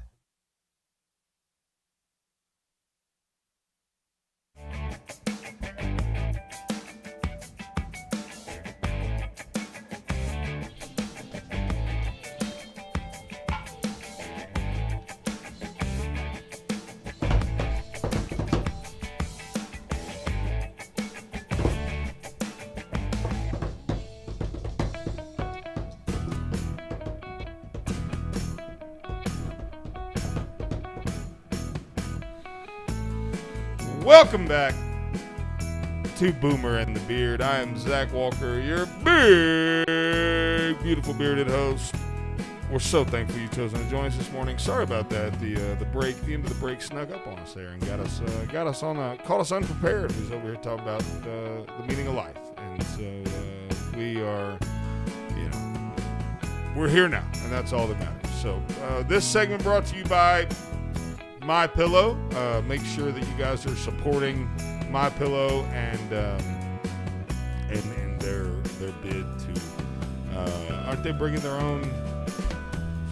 Welcome back to Boomer and the Beard. I am Zach Walker, your big, beautiful bearded host. We're so thankful you chosen to join us this morning. Sorry about that. The end of the break snuck up on us there and got us caught us unprepared. We was over here talking about the meaning of life, and so we are, we're here now, and that's all that matters. So this segment brought to you by My Pillow. Make sure that you guys are supporting My Pillow and their bid to. Aren't they bringing their own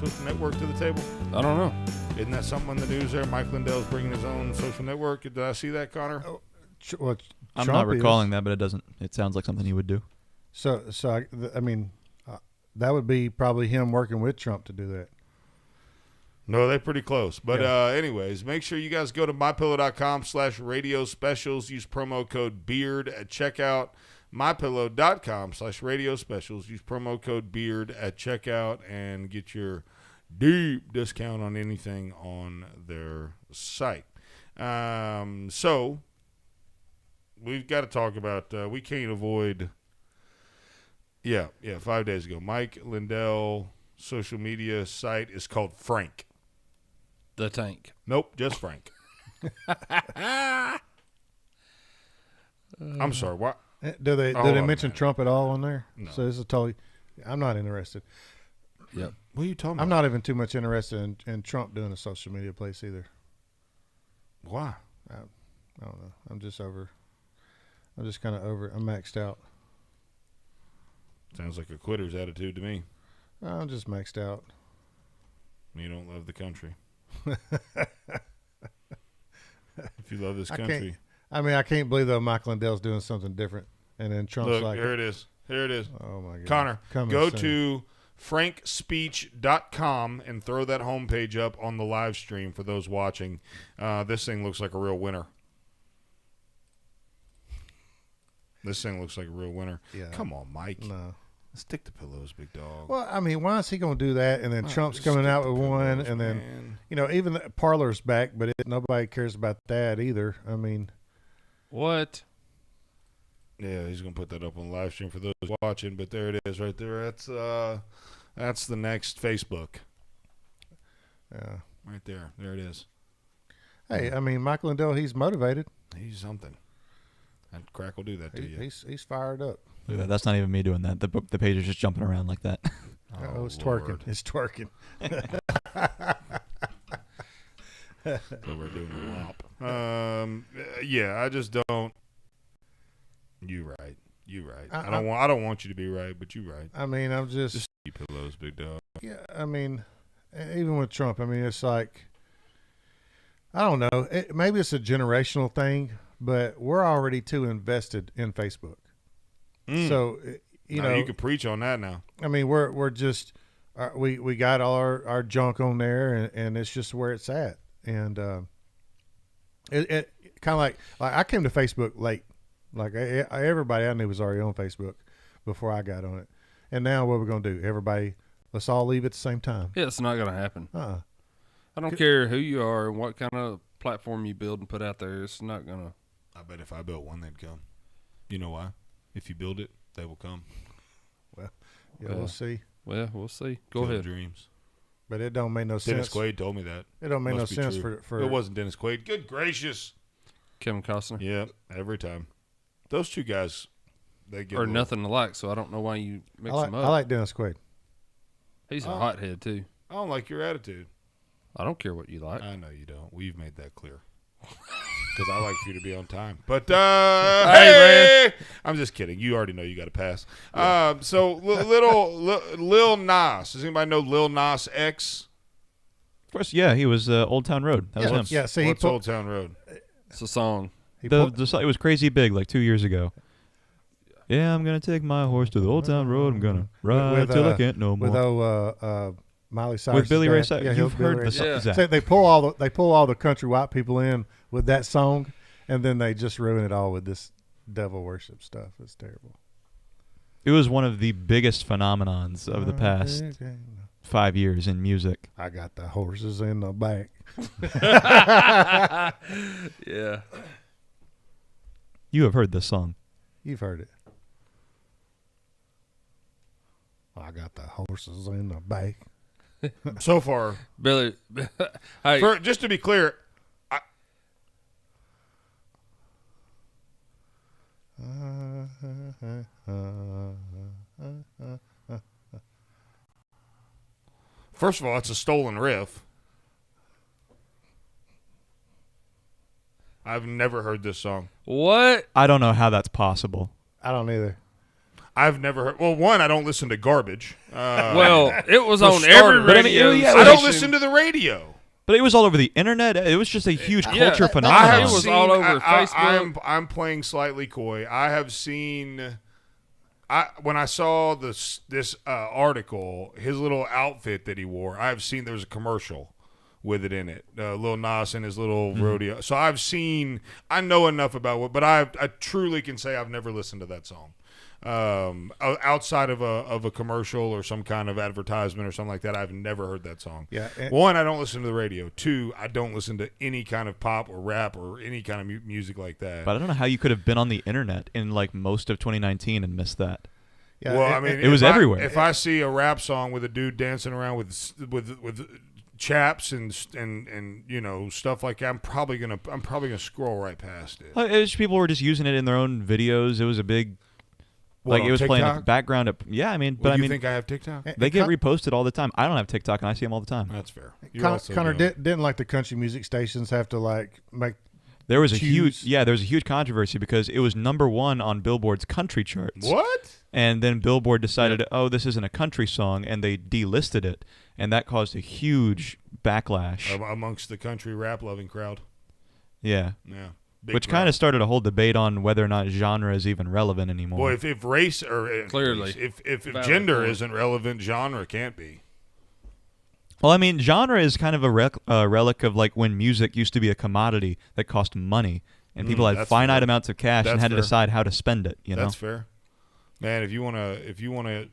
social network to the table? I don't know. Isn't that something on the news there? Mike Lindell's bringing his own social network. Did I see that, Connor? I'm not recalling that, but it sounds like something he would do. So I mean, that would be probably him working with Trump to do that. No, they're pretty close. But anyways, make sure you guys go to mypillow.com/radio specials. Use promo code BEARD at checkout. mypillow.com/radio specials. Use promo code BEARD at checkout and get your deep discount on anything on their site. So we've got to talk about, we can't avoid, 5 days ago, Mike Lindell social media site is called Frank. The Tank. Nope, just Frank. I'm sorry, what? Do they mention Trump at all on there? No. So this is totally. I'm not interested. Yep. What are you talking about? I'm not even too much interested in Trump doing a social media place either. Why? I don't know. I'm just kind of over. I'm maxed out. Sounds like a quitter's attitude to me. I'm just maxed out. You don't love the country. If you love this country. I can't believe though Mike Lindell's doing something different, and then Trump's Look, like, here it is. Here it is. Oh my God, Connor, coming go soon. to frankspeech.com and throw that homepage up on the live stream for those watching. This thing looks like a real winner. This thing looks like a real winner. Yeah. Come on, Mike. No. Stick to pillows, big dog. Well, I mean, why is he going to do that? And then Trump's coming out with one, and then even the Parler's back, but nobody cares about that either. I mean, what? Yeah, he's going to put that up on the live stream for those watching. But there it is, right there. That's the next Facebook. Yeah, right there. There it is. Hey, I mean, Mike Lindell, he's motivated. He's something. That crack will do that to you. He's fired up. Look at that. That's not even me doing that. The page is just jumping around like that. Oh, it's twerking. It's twerking. So we're doing a whop. I just don't. You right. I don't want you to be right, but you right. I mean, I'm just keep pillows, big dog. Yeah, I mean, even with Trump, I mean, it's like, I don't know. Maybe it's a generational thing, but we're already too invested in Facebook. So, you can preach on that now. I mean, we're just we got all our junk on there, and it's just where it's at. and it kind of like I came to Facebook late. Like everybody I knew was already on Facebook before I got on it. And now what we're gonna do? Everybody, let's all leave at the same time. Yeah, it's not gonna happen. I don't care who you are and what kind of platform you build and put out there. It's not gonna. I bet if I built one, they'd come. You know why? If you build it, they will come. Well, yeah, we'll see. Well, we'll see. Go Field ahead. of Dreams. But it don't make no Dennis sense. Quaid told me that. It don't make Must no be sense true. for. It wasn't Dennis Quaid. Good gracious. Kevin Costner. Yeah, every time. Those two guys, they get or nothing alike. So I don't know why you mix them up. I like Dennis Quaid. He's a hothead too. I don't like your attitude. I don't care what you like. I know you don't. We've made that clear. Because I like for you to be on time. But, hey, man. I'm just kidding. You already know you got to pass. Yeah. So, Lil Nas. Does anybody know Lil Nas X? Of course, yeah. He was Old Town Road. That was him. Yeah, see, what's Old Town Road? It's a song. It was crazy big like 2 years ago. Yeah, I'm going to take my horse to the Old Town Road. I'm going to ride till I can't no more. With Miley Cyrus. With Billy Ray Cyrus. Yeah, You've heard the song. Yeah. So they pull all the country white people in with that song, and then they just ruin it all with this devil worship stuff. It's terrible. It was one of the biggest phenomenons of the past 5 years in music. I got the horses in the back. Yeah. You have heard this song. You've heard it. I got the horses in the back. So far, Billy. Hey, just to be clear, first of all, it's a stolen riff. I've never heard this song. What? I don't know how that's possible. I don't either. I've never heard. Well, one, I don't listen to garbage. Well, it was on every radio. I don't listen to the radio. But it was all over the internet. It was just a huge culture phenomenon. It was all over Facebook. I'm playing slightly coy. I have seen. When I saw this article, his little outfit that he wore, I've seen there was a commercial with it in it. Lil Nas and his little rodeo. So I know enough about what, but I truly can say I've never listened to that song. Outside of a commercial or some kind of advertisement or something like that, I've never heard that song. Yeah. One, I don't listen to the radio. Two, I don't listen to any kind of pop or rap or any kind of music like that. But I don't know how you could have been on the internet in like most of 2019 and missed that. Yeah, well, I mean, it was everywhere. If I see a rap song with a dude dancing around with chaps and you know stuff like that, I'm probably gonna scroll right past it. People were just using it in their own videos. It was a big. Like it was TikTok? playing in the background. I mean, but you think I have TikTok? They get reposted all the time. I don't have TikTok, and I see them all the time. That's fair. Connor didn't like the country music stations have to like make. There was a huge controversy because it was #1 on Billboard's country charts. What? And then Billboard decided, this isn't a country song, and they delisted it, and that caused a huge backlash amongst the country rap loving crowd. Yeah. Yeah. Which kind of started a whole debate on whether or not genre is even relevant anymore. Boy, if race or clearly if gender isn't relevant, genre can't be. Well, I mean, genre is kind of a relic of like when music used to be a commodity that cost money, and people had finite amounts of cash and had to decide how to spend it. You know, that's fair. Man, if you wanna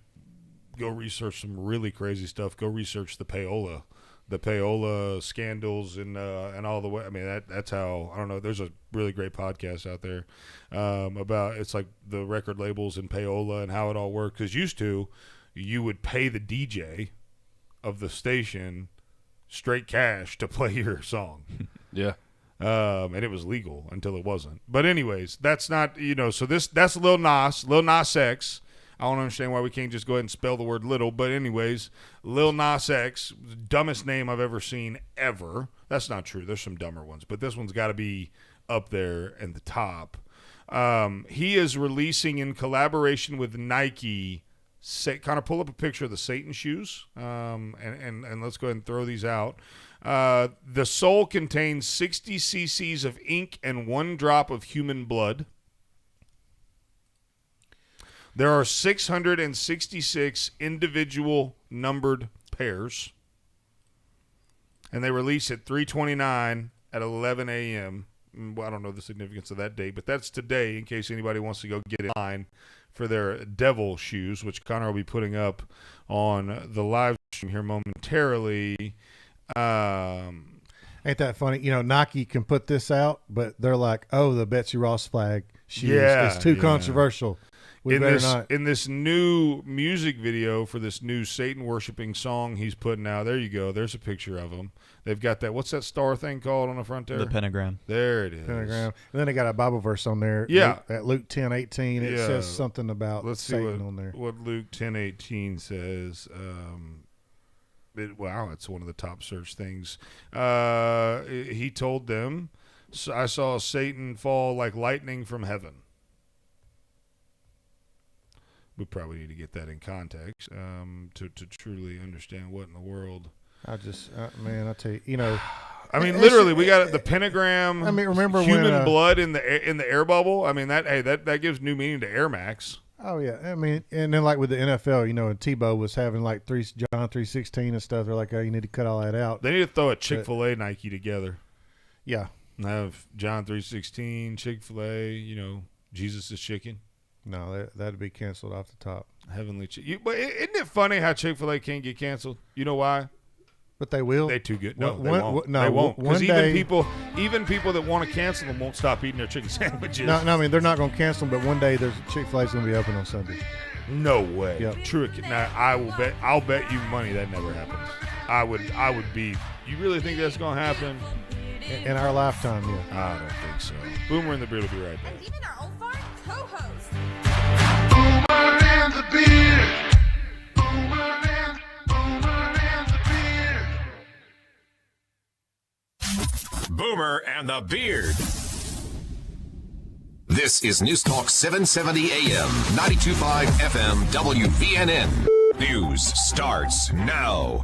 go research some really crazy stuff, go research the payola scandals and all the way. I mean, that's how, I don't know. There's a really great podcast out there about, it's like the record labels and payola and how it all worked. Because you would pay the DJ of the station straight cash to play your song. Yeah. And it was legal until it wasn't. But anyways, that's not, so that's Lil Nas X. I don't understand why we can't just go ahead and spell the word little. But anyways, Lil Nas X, dumbest name I've ever seen ever. That's not true. There's some dumber ones. But this one's got to be up there in the top. He is releasing in collaboration with Nike, kind of pull up a picture of the Satan shoes. And let's go ahead and throw these out. The sole contains 60 cc's of ink and 1 drop of human blood. There are 666 individual numbered pairs. and they release at 3:29 at 11 a.m. Well, I don't know the significance of that date, but that's today in case anybody wants to go get in line for their devil shoes, which Connor will be putting up on the live stream here momentarily. Ain't that funny? You know, Nike can put this out, but they're like, oh, the Betsy Ross flag shoes. It's too controversial. We better not. In this new music video for this new Satan-worshiping song he's putting out, there you go. There's a picture of him. They've got that, what's that star thing called on the front there? The pentagram. There it is. Pentagram. And then they got a Bible verse on there. Yeah. At Luke 10:18, it says something about Satan on there. What Luke 10:18 says. Wow, it's one of the top search things. He told them, I saw Satan fall like lightning from heaven. We probably need to get that in context to truly understand what in the world. I just, man, I tell you, you know. I mean, literally, we got the pentagram. I mean, remember human when, blood in the air bubble. I mean, that gives new meaning to Air Max. Oh yeah, I mean, and then like with the NFL, you know, and Tebow was having like John 3:16 and stuff. They're like, oh, you need to cut all that out. They need to throw a Chick-fil-A Nike together. Yeah, and have John 3:16, Chick-fil-A. You know, Jesus is chicken. No, that'd be canceled off the top. Heavenly chicken. But isn't it funny how Chick-fil-A can't get canceled? You know why? But they will. They're too good. No, One- they won't. one- no, they won't. Because one even people that want to cancel them won't stop eating their chicken sandwiches. No, I mean they're not going to cancel them. But one day there's Chick-fil-A's going to be open on Sunday. No way. Yep. True. Now I'll bet you money that never happens. I would be. You really think that's going to happen? In our lifetime, yeah. I don't think so. Boomer and the Beard will be right back. And even our old farm co-host. Boomer and the Beard. Boomer and the Beard. This is News Talk 770 AM, 92.5 FM, WVNN. News starts now.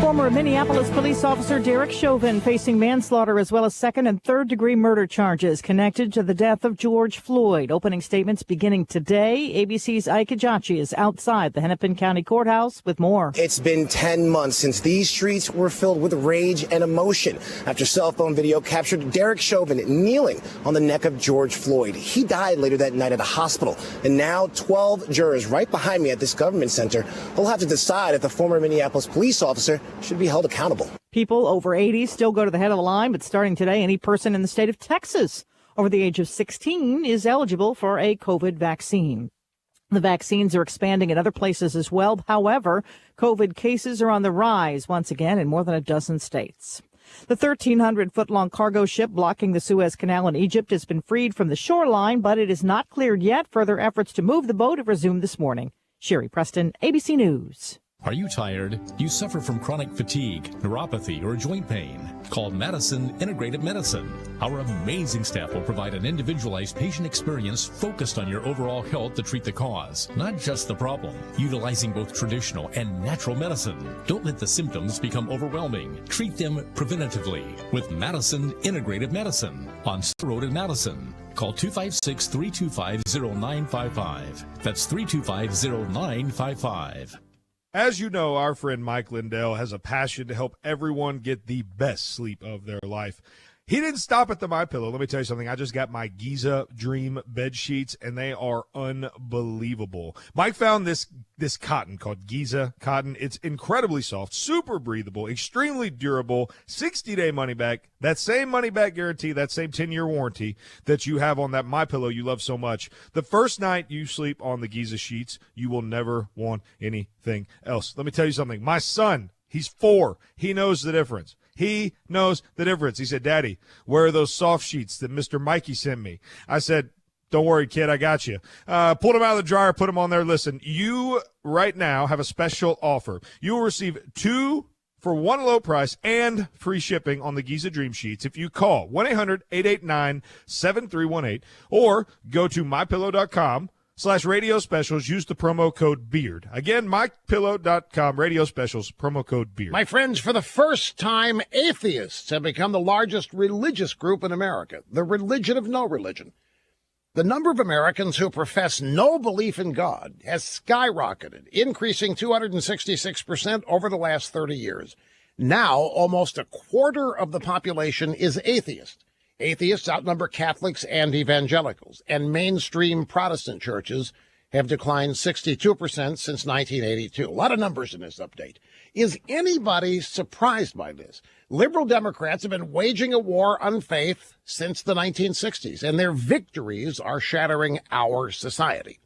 Former Minneapolis police officer Derek Chauvin facing manslaughter as well as second and third degree murder charges connected to the death of George Floyd. Opening statements beginning today. ABC's Ike Ejachi is outside the Hennepin County Courthouse with more. It's been 10 months since these streets were filled with rage and emotion after cell phone video captured Derek Chauvin kneeling on the neck of George Floyd. He died later that night at a hospital. And now 12 jurors right behind me at this government center will have to decide if the former Minneapolis police officer should be held accountable. People over 80 still go to the head of the line, but starting today, any person in the state of Texas over the age of 16 is eligible for a COVID vaccine. The vaccines are expanding in other places as well. However, COVID cases are on the rise once again in more than a dozen states. The 1,300-foot-long cargo ship blocking the Suez Canal in Egypt has been freed from the shoreline, but it is not cleared yet. Further efforts to move the boat have resumed this morning. Sherry Preston, ABC News. Are you tired? You suffer from chronic fatigue, neuropathy, or joint pain? Call Madison Integrated Medicine. Our amazing staff will provide an individualized patient experience focused on your overall health to treat the cause, not just the problem. Utilizing both traditional and natural medicine. Don't let the symptoms become overwhelming. Treat them preventatively with Madison Integrated Medicine on Center Road in Madison. Call 256-325-0955. That's 325-0955. As you know, our friend Mike Lindell has a passion to help everyone get the best sleep of their life. He didn't stop at the MyPillow. Let me tell you something. I just got my Giza Dream bed sheets, and they are unbelievable. Mike found this cotton called Giza cotton. It's incredibly soft, super breathable, extremely durable, 60-day money-back, that same money-back guarantee, that same 10-year warranty that you have on that MyPillow you love so much. The first night you sleep on the Giza sheets, you will never want anything else. Let me tell you something. My son, he's 4. He knows the difference. He knows the difference. He said, Daddy, where are those soft sheets that Mr. Mikey sent me? I said, don't worry, kid, I got you. Pulled them out of the dryer, put them on there. Listen, you right now have a special offer. You will receive 2 for one low price and free shipping on the Giza Dream Sheets if you call 1-800-889-7318 or go to mypillow.com/radio specials. Use the promo code BEARD. Again, mypillow.com, radio specials, promo code BEARD. My friends, for the first time, atheists have become the largest religious group in America, the religion of no religion. The number of Americans who profess no belief in God has skyrocketed, increasing 266% over the last 30 years. Now, almost a quarter of the population is atheist. Atheists outnumber Catholics and evangelicals, and mainstream Protestant churches have declined 62% since 1982. A lot of numbers in this update. Is anybody surprised by this? Liberal Democrats have been waging a war on faith since the 1960s, and their victories are shattering our society.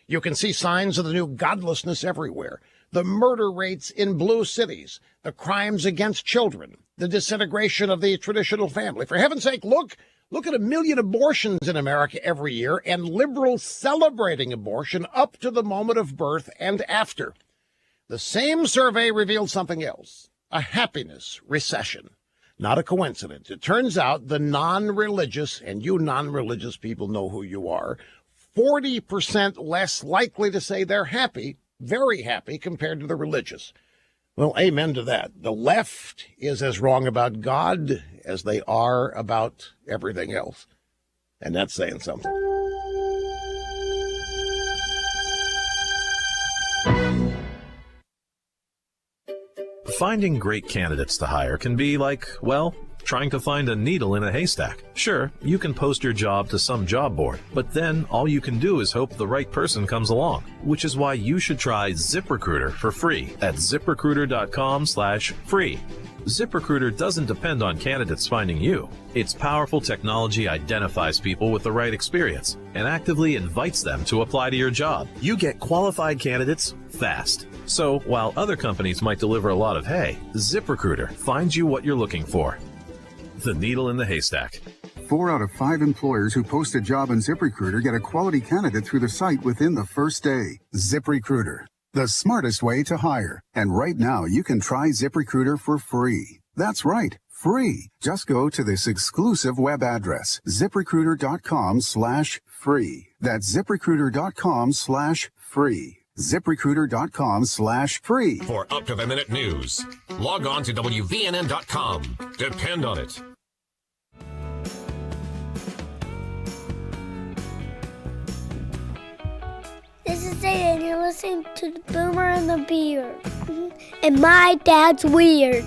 You can see signs of the new godlessness everywhere. The murder rates in blue cities, the crimes against children, the disintegration of the traditional family. For heaven's sake, look at 1 million abortions in America every year, and liberals celebrating abortion up to the moment of birth and after. The same survey revealed something else, a happiness recession. Not a coincidence. It turns out the non-religious, and you non-religious people know who you are, 40% less likely to say they're happy, very happy, compared to the religious. Well, amen to that. The left is as wrong about God as they are about everything else. And that's saying something. Finding great candidates to hire can be like, well, trying to find a needle in a haystack. Sure, you can post your job to some job board, but then all you can do is hope the right person comes along, which is why you should try ZipRecruiter for free at ZipRecruiter.com/free. ZipRecruiter doesn't depend on candidates finding you. Its powerful technology identifies people with the right experience and actively invites them to apply to your job. You get qualified candidates fast. So while other companies might deliver a lot of hay, ZipRecruiter finds you what you're looking for. The needle in the haystack. 4 out of 5 employers who post a job on ZipRecruiter get a quality candidate through the site within the first day. ZipRecruiter, the smartest way to hire. And right now, you can try ZipRecruiter for free. That's right, free. Just go to this exclusive web address, ZipRecruiter.com/free. That's ZipRecruiter.com/free. ZipRecruiter.com/free. For up-to-the-minute news, log on to WVNN.com. Depend on it. This is Zayden, and you're listening to the Boomer and the Beard. And my dad's weird.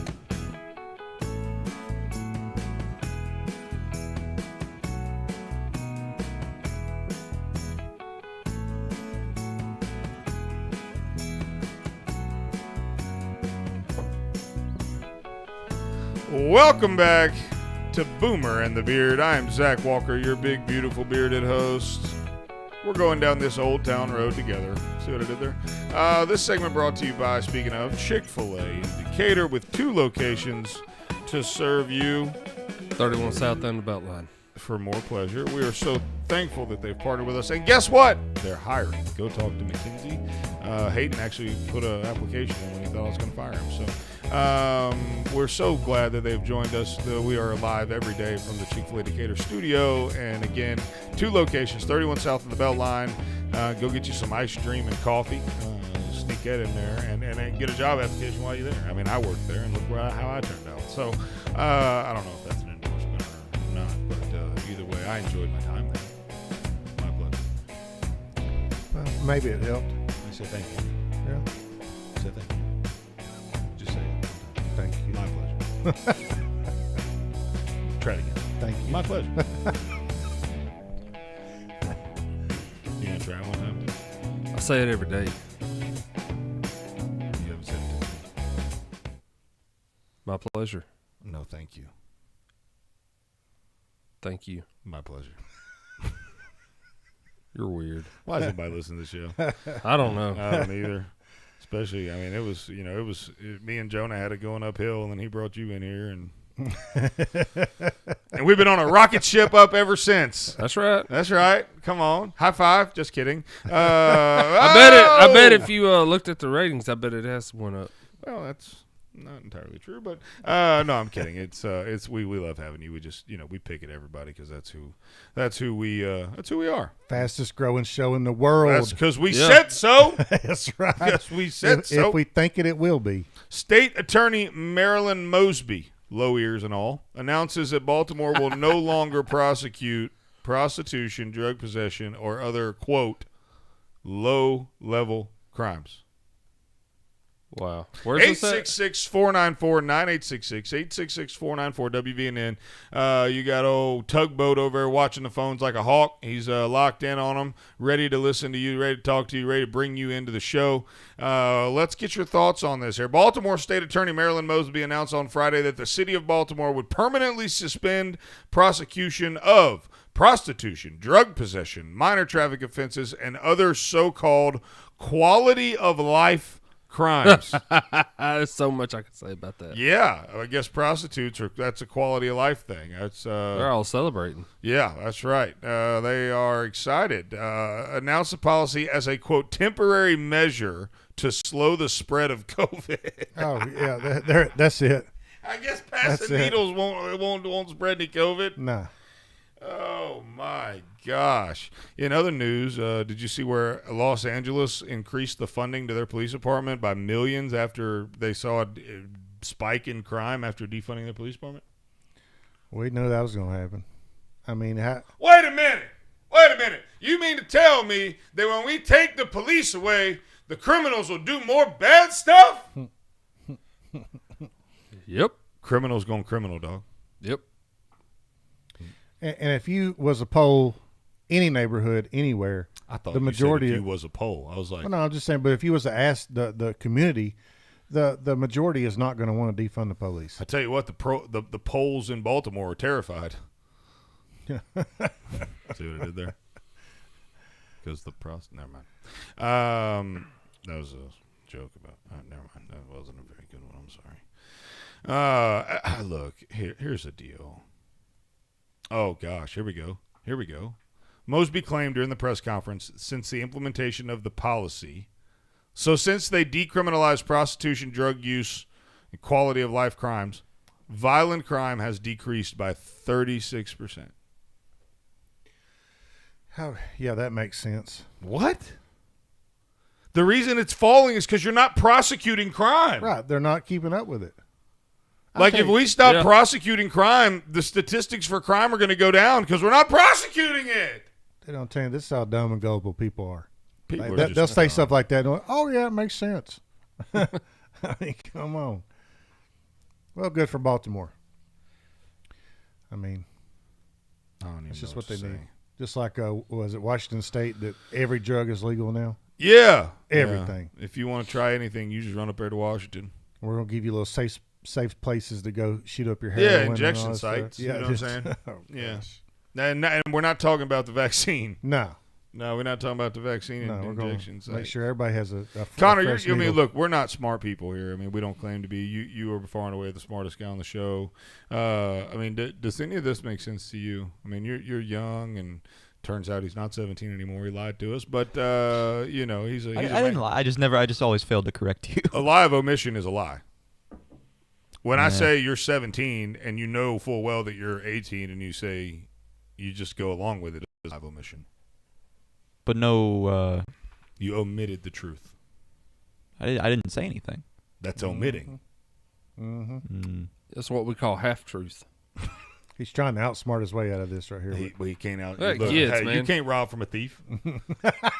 Welcome back to Boomer and the Beard. I am Zach Walker, your big, beautiful, bearded host. We're going down this old town road together. See what I did there? This segment brought to you by, speaking of, Chick-fil-A in Decatur, with 2 locations to serve you. 31 South End of Beltline. For more pleasure. We are so thankful that they've partnered with us. And guess what? They're hiring. Go talk to McKinsey. Hayden actually put an application in when he thought I was going to fire him. So we're so glad that they've joined us. We are live every day from the Chick-fil-A Decatur studio. And again, 2 locations, 31 South of the Beltline. Go get you some ice cream and coffee. Sneak that in there and get a job application while you're there. I mean, I worked there and look how I turned out. So I don't know if that's an endorsement or not, but either way, I enjoyed my time there. My pleasure. Well, maybe it helped. I say thank you. Yeah. Say thank you. Just say it. Thank you. My pleasure. Try it again. Thank you. My pleasure. You gonna try it one time? I say it every day. You haven't said it to me. My pleasure. No, thank you. Thank you. My pleasure. You're weird. Why does anybody listen to the show? I don't know. I don't either. Especially, I mean, it was me and Jonah had it going uphill, and then he brought you in here, and and we've been on a rocket ship up ever since. That's right. That's right. Come on, high five. Just kidding. I bet if you looked at the ratings, I bet it has one up. Well, that's not entirely true, but no, I'm kidding. It's we love having you. We just we pick at everybody because that's who we are. Fastest growing show in the world. That's because we said so. That's right. Yes, we said so. If we think it will be. State Attorney Marilyn Mosby, low ears and all, announces that Baltimore will no longer prosecute prostitution, drug possession, or other, quote, low-level crimes. Wow. Where's this at? 866-494-9866. 866-494-WVNN. You got old Tugboat over there watching the phones like a hawk. He's locked in on them, ready to listen to you, ready to talk to you, ready to bring you into the show. Let's get your thoughts on this here. Baltimore State Attorney Marilyn Mosby announced on Friday that the city of Baltimore would permanently suspend prosecution of prostitution, drug possession, minor traffic offenses, and other so-called quality of life crimes. There's so much I can say about that. Yeah, I guess that's a quality of life thing. That's they're all celebrating. Yeah, that's right. They are excited. Announced the policy as a, quote, temporary measure to slow the spread of COVID. Oh, yeah, that's it. I guess passing needles won't spread any COVID. Nah. Oh, my gosh. In other news, did you see where Los Angeles increased the funding to their police department by millions after they saw a spike in crime after defunding their police department? We knew that was going to happen. I mean, Wait a minute. You mean to tell me that when we take the police away, the criminals will do more bad stuff? Yep. Criminals going criminal, dog. Yep. And if you was a poll, any neighborhood, anywhere, I thought the majority you said if you was a poll. I was like, well, no, I'm just saying. But if you was to ask the community, the majority is not going to want to defund the police. I tell you what, the polls in Baltimore are terrified. See what I did there? Because never mind. That was a joke about. Never mind. That wasn't a very good one. I'm sorry. Look, here's the deal. Oh, gosh, here we go. Mosby claimed during the press conference, since the implementation of the policy, since they decriminalized prostitution, drug use, and quality of life crimes, violent crime has decreased by 36%. Yeah, that makes sense. What? The reason it's falling is because you're not prosecuting crime. Right, they're not keeping up with it. Like, if we stop prosecuting crime, the statistics for crime are going to go down because we're not prosecuting it. They don't tell you this is how dumb and gullible people are. They'll say stuff like that. And oh, yeah, it makes sense. I mean, come on. Well, good for Baltimore. I mean, it's just what they need. Just like, was it Washington State that every drug is legal now? Yeah. Everything. Yeah. If you want to try anything, you just run up there to Washington. We're going to give you little safe places to go shoot up your heroin. Yeah, injection sites. Yeah, you know what I'm saying? Yeah. And we're not talking about the vaccine. No, we're not talking about the vaccine and injection sites. Make sure everybody has a Connor, look, we're not smart people here. I mean, we don't claim to be. You are far and away the smartest guy on the show. I mean, does any of this make sense to you? I mean, you're young, and turns out he's not 17 anymore. He lied to us, but he's a. I didn't lie. I just always failed to correct you. A lie of omission is a lie. When I say you're 17 and you know full well that you're 18 and you say you just go along with it, it's a lie of omission. But no. You omitted the truth. I didn't say anything. That's omitting. Mm-hmm. That's what we call half-truth. He's trying to outsmart his way out of this right here. He can't out. Look, man. You can't rob from a thief.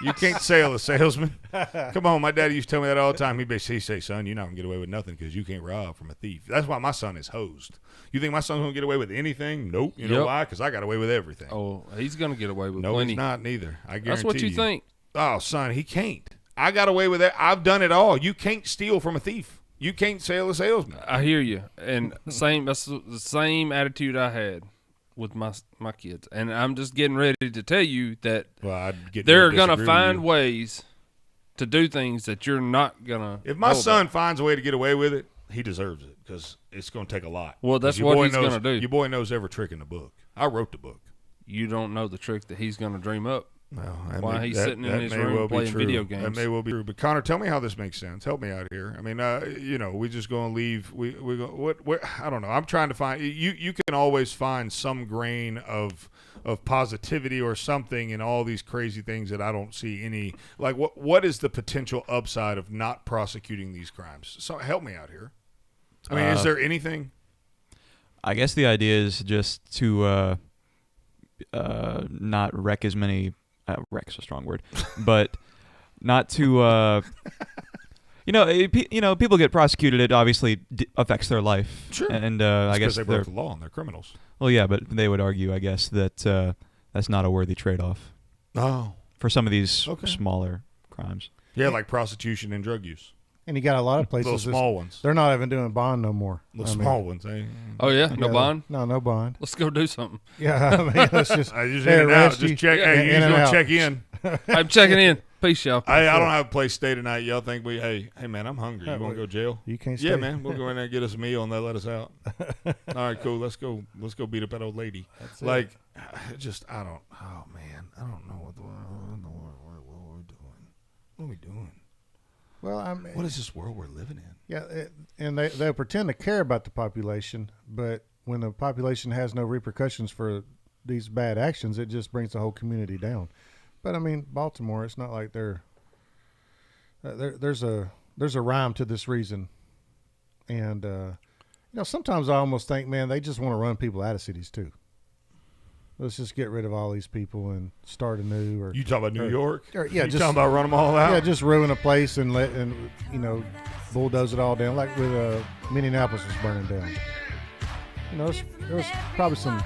You can't sail a salesman. Come on, my daddy used to tell me that all the time. He'd say, son, you're not going to get away with nothing because you can't rob from a thief. That's why my son is hosed. You think my son's going to get away with anything? Nope. You know why? Because I got away with everything. Oh, he's going to get away with no, plenty. he's not neither. I guarantee That's what you think. Oh, son, he can't. I got away with it. I've done it all. You can't steal from a thief. You can't sail a salesman. I hear you. And that's the same attitude I had with my kids, and I'm just getting ready to tell you that they're gonna find ways to do things that you're not gonna. If my son finds a way to get away with it, he deserves it because it's gonna take a lot. Well, that's what he's gonna do. Your boy knows every trick in the book. I wrote the book. You don't know the trick that he's gonna dream up. Well, while he's sitting in his room playing video games. That may well be true. But Connor, tell me how this makes sense. Help me out here. I mean, we just going to leave. We go. What? I don't know. I'm trying to find. You can always find some grain of positivity or something in all these crazy things that I don't see any. Like, what is the potential upside of not prosecuting these crimes? So help me out here. I mean, is there anything? I guess the idea is just to not wreck as many. Wreck's a strong word, but not to People get prosecuted. It obviously affects their life. Sure. And I guess they broke the law and they're criminals. Well, yeah, but they would argue, I guess, that that's not a worthy trade-off. Oh. For some of these smaller crimes. Yeah, like prostitution and drug use. And you got a lot of places. Little small ones. They're not even doing bond no more. Small ones. Oh, yeah? No bond? No bond. Let's go do something. Yeah, I mean, let's just. Just in and out. Just check. Hey, you just going to check in. I'm checking in. Peace, y'all. I don't have a place to stay tonight. Y'all think hey, man, I'm hungry. You want to go to jail? You can't stay. Yeah, man. We'll go in there and get us a meal and they'll let us out. All right, cool. Let's go beat up that old lady. That's I don't know what we're doing. What are we doing? Well, I mean, what is this world we're living in? Yeah, and they pretend to care about the population, but when the population has no repercussions for these bad actions, it just brings the whole community down. But I mean, Baltimore, it's not like there's a rhyme to this reason, and sometimes I almost think, man, they just want to run people out of cities too. Let's just get rid of all these people and start anew. Or you talking about New York? Yeah, you talking about run them all out? Yeah, just ruin a place and bulldoze it all down, like with Minneapolis was burning down. There was probably some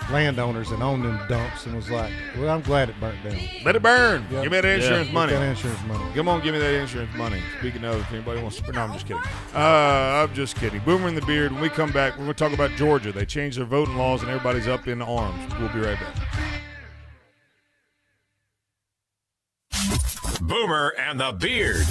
landowners that owned them dumps and was like, well, I'm glad it burnt down. Let it burn. Yep. Give me that insurance money. Get that insurance money. Come on, give me that insurance money. Speaking of, if anybody wants to... No, I'm just kidding. I'm just kidding. Boomer and the Beard, when we come back, we're going to talk about Georgia. They changed their voting laws and everybody's up in arms. We'll be right back. Boomer and the Beard.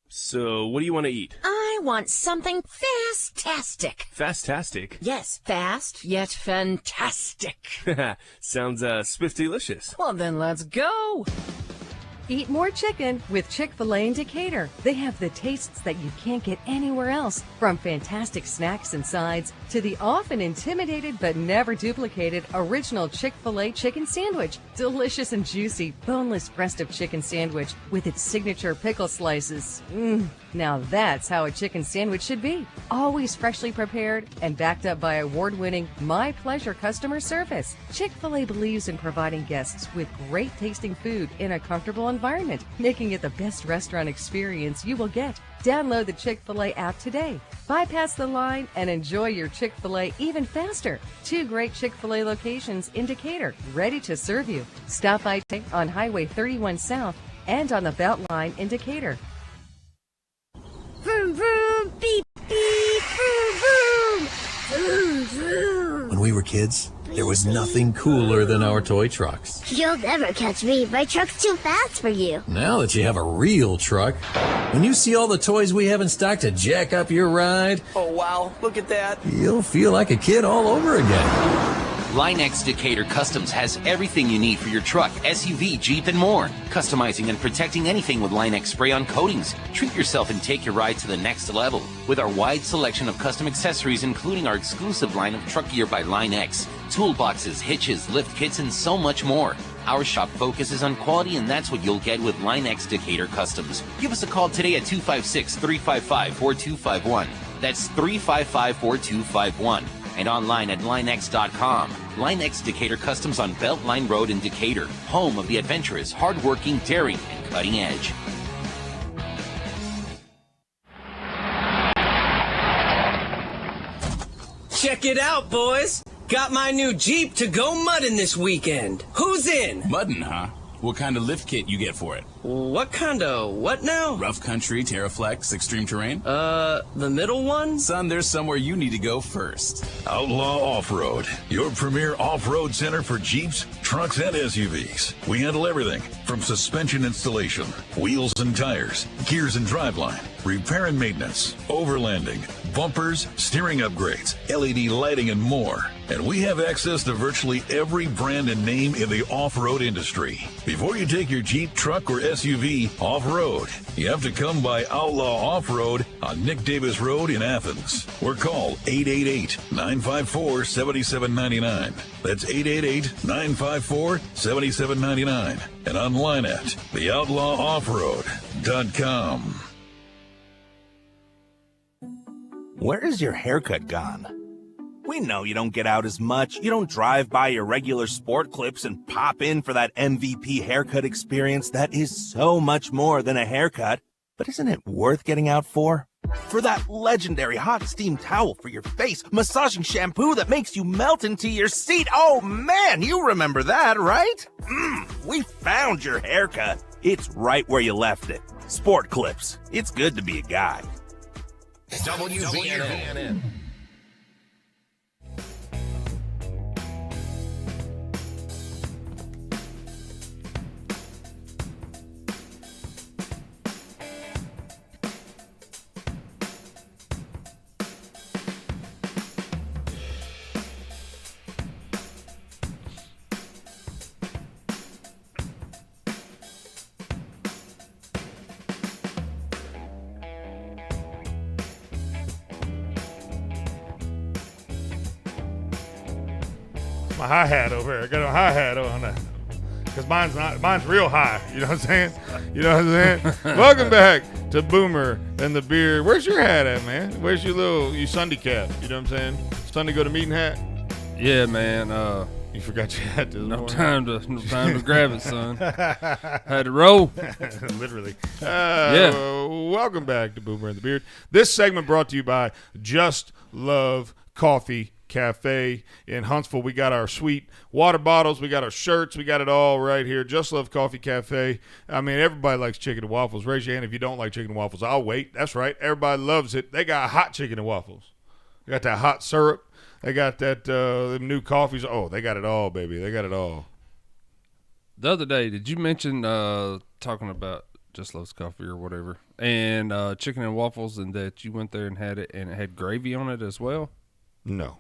So, what do you want to eat? I want something fantastic. Fastastic? Yes, fast yet fantastic. Sounds spiff-delicious. Well, then let's go. Eat more chicken with Chick-fil-A in Decatur. They have the tastes that you can't get anywhere else, from fantastic snacks and sides to the often intimidated but never duplicated original Chick-fil-A chicken sandwich. Delicious and juicy, boneless breast of chicken sandwich with its signature pickle slices. Now that's how a chicken sandwich should be. Always freshly prepared and backed up by award-winning My Pleasure customer service. Chick-fil-A believes in providing guests with great tasting food in a comfortable environment, making it the best restaurant experience you will get. Download the Chick-fil-A app today. Bypass the line and enjoy your Chick-fil-A even faster. 2 great Chick-fil-A locations in Decatur, ready to serve you. Stop by on Highway 31 South and on the Beltline in Decatur. Vroom, vroom, beep, beep, vroom, vroom. Vroom, vroom. When we were kids, there was nothing cooler than our toy trucks. You'll never catch me. My truck's too fast for you. Now that you have a real truck, when you see all the toys we have in stock to jack up your ride, Oh, wow. Look at that. you'll feel like a kid all over again. Line-X Decatur Customs has everything you need for your truck, SUV, Jeep, and more. Customizing and protecting anything with Line-X spray-on coatings. Treat yourself and take your ride to the next level with our wide selection of custom accessories, including our exclusive line of truck gear by Line-X, toolboxes, hitches, lift kits, and so much more. Our shop focuses on quality, and that's what you'll get with Line-X Decatur Customs. Give us a call today at 256-355-4251. That's 355-4251. And online at linex.com. Line-X Decatur Customs on Beltline Road in Decatur, home of the adventurous, hardworking, daring, and cutting edge. Check it out, boys. Got my new Jeep to go mudding this weekend. Who's in? Mudding, huh? What kind of lift kit you get for it? What kind of what now? Rough country, Terraflex, extreme terrain? The middle one? Son, there's somewhere you need to go first. Outlaw Off-Road, your premier off-road center for Jeeps, trucks, and SUVs. We handle everything from suspension installation, wheels and tires, gears and driveline, repair and maintenance, overlanding, bumpers, steering upgrades, LED lighting, and more. And we have access to virtually every brand and name in the off-road industry. Before you take your Jeep, truck, or SUV off-road, you have to come by Outlaw Off-Road on Nick Davis Road in Athens. Or call 888-954-7799. That's 888-954-7799. And online at theoutlawoffroad.com. Where is your haircut gone? We know you don't get out as much. You don't drive by your regular sport clips and pop in for that MVP haircut experience that is so much more than a haircut. But isn't it worth getting out for? For that legendary hot steam towel for your face, massaging shampoo that makes you melt into your seat. Oh man, you remember that, right? We found your haircut. It's right where you left it. Sport clips. It's good to be a guy. WVNN. My hi-hat over here. I got a hi-hat on that. Because mine's real high. You know what I'm saying? You know what I'm saying? Welcome back to Boomer and the Beard. Where's your hat at, man? Where's your Sunday cap? You know what I'm saying? Sunday go to meeting hat? Yeah, man. You forgot your hat this no morning. time to grab it, son. Had to roll. Literally. Yeah. Welcome back to Boomer and the Beard. This segment brought to you by Just Love Coffee Cafe in Huntsville. We got our sweet water bottles, we got our shirts, we got it all right here. Just Love Coffee Cafe. I mean, everybody likes chicken and waffles. Raise your hand if you don't like chicken and waffles. I'll wait. That's right. Everybody loves it. They got hot chicken and waffles. They got that hot syrup. They got that them new coffees. Oh, they got it all, baby. They got it all. The other day, did you mention talking about Just Love's Coffee or whatever, and chicken and waffles, and that you went there and had it, and it had gravy on it as well? No.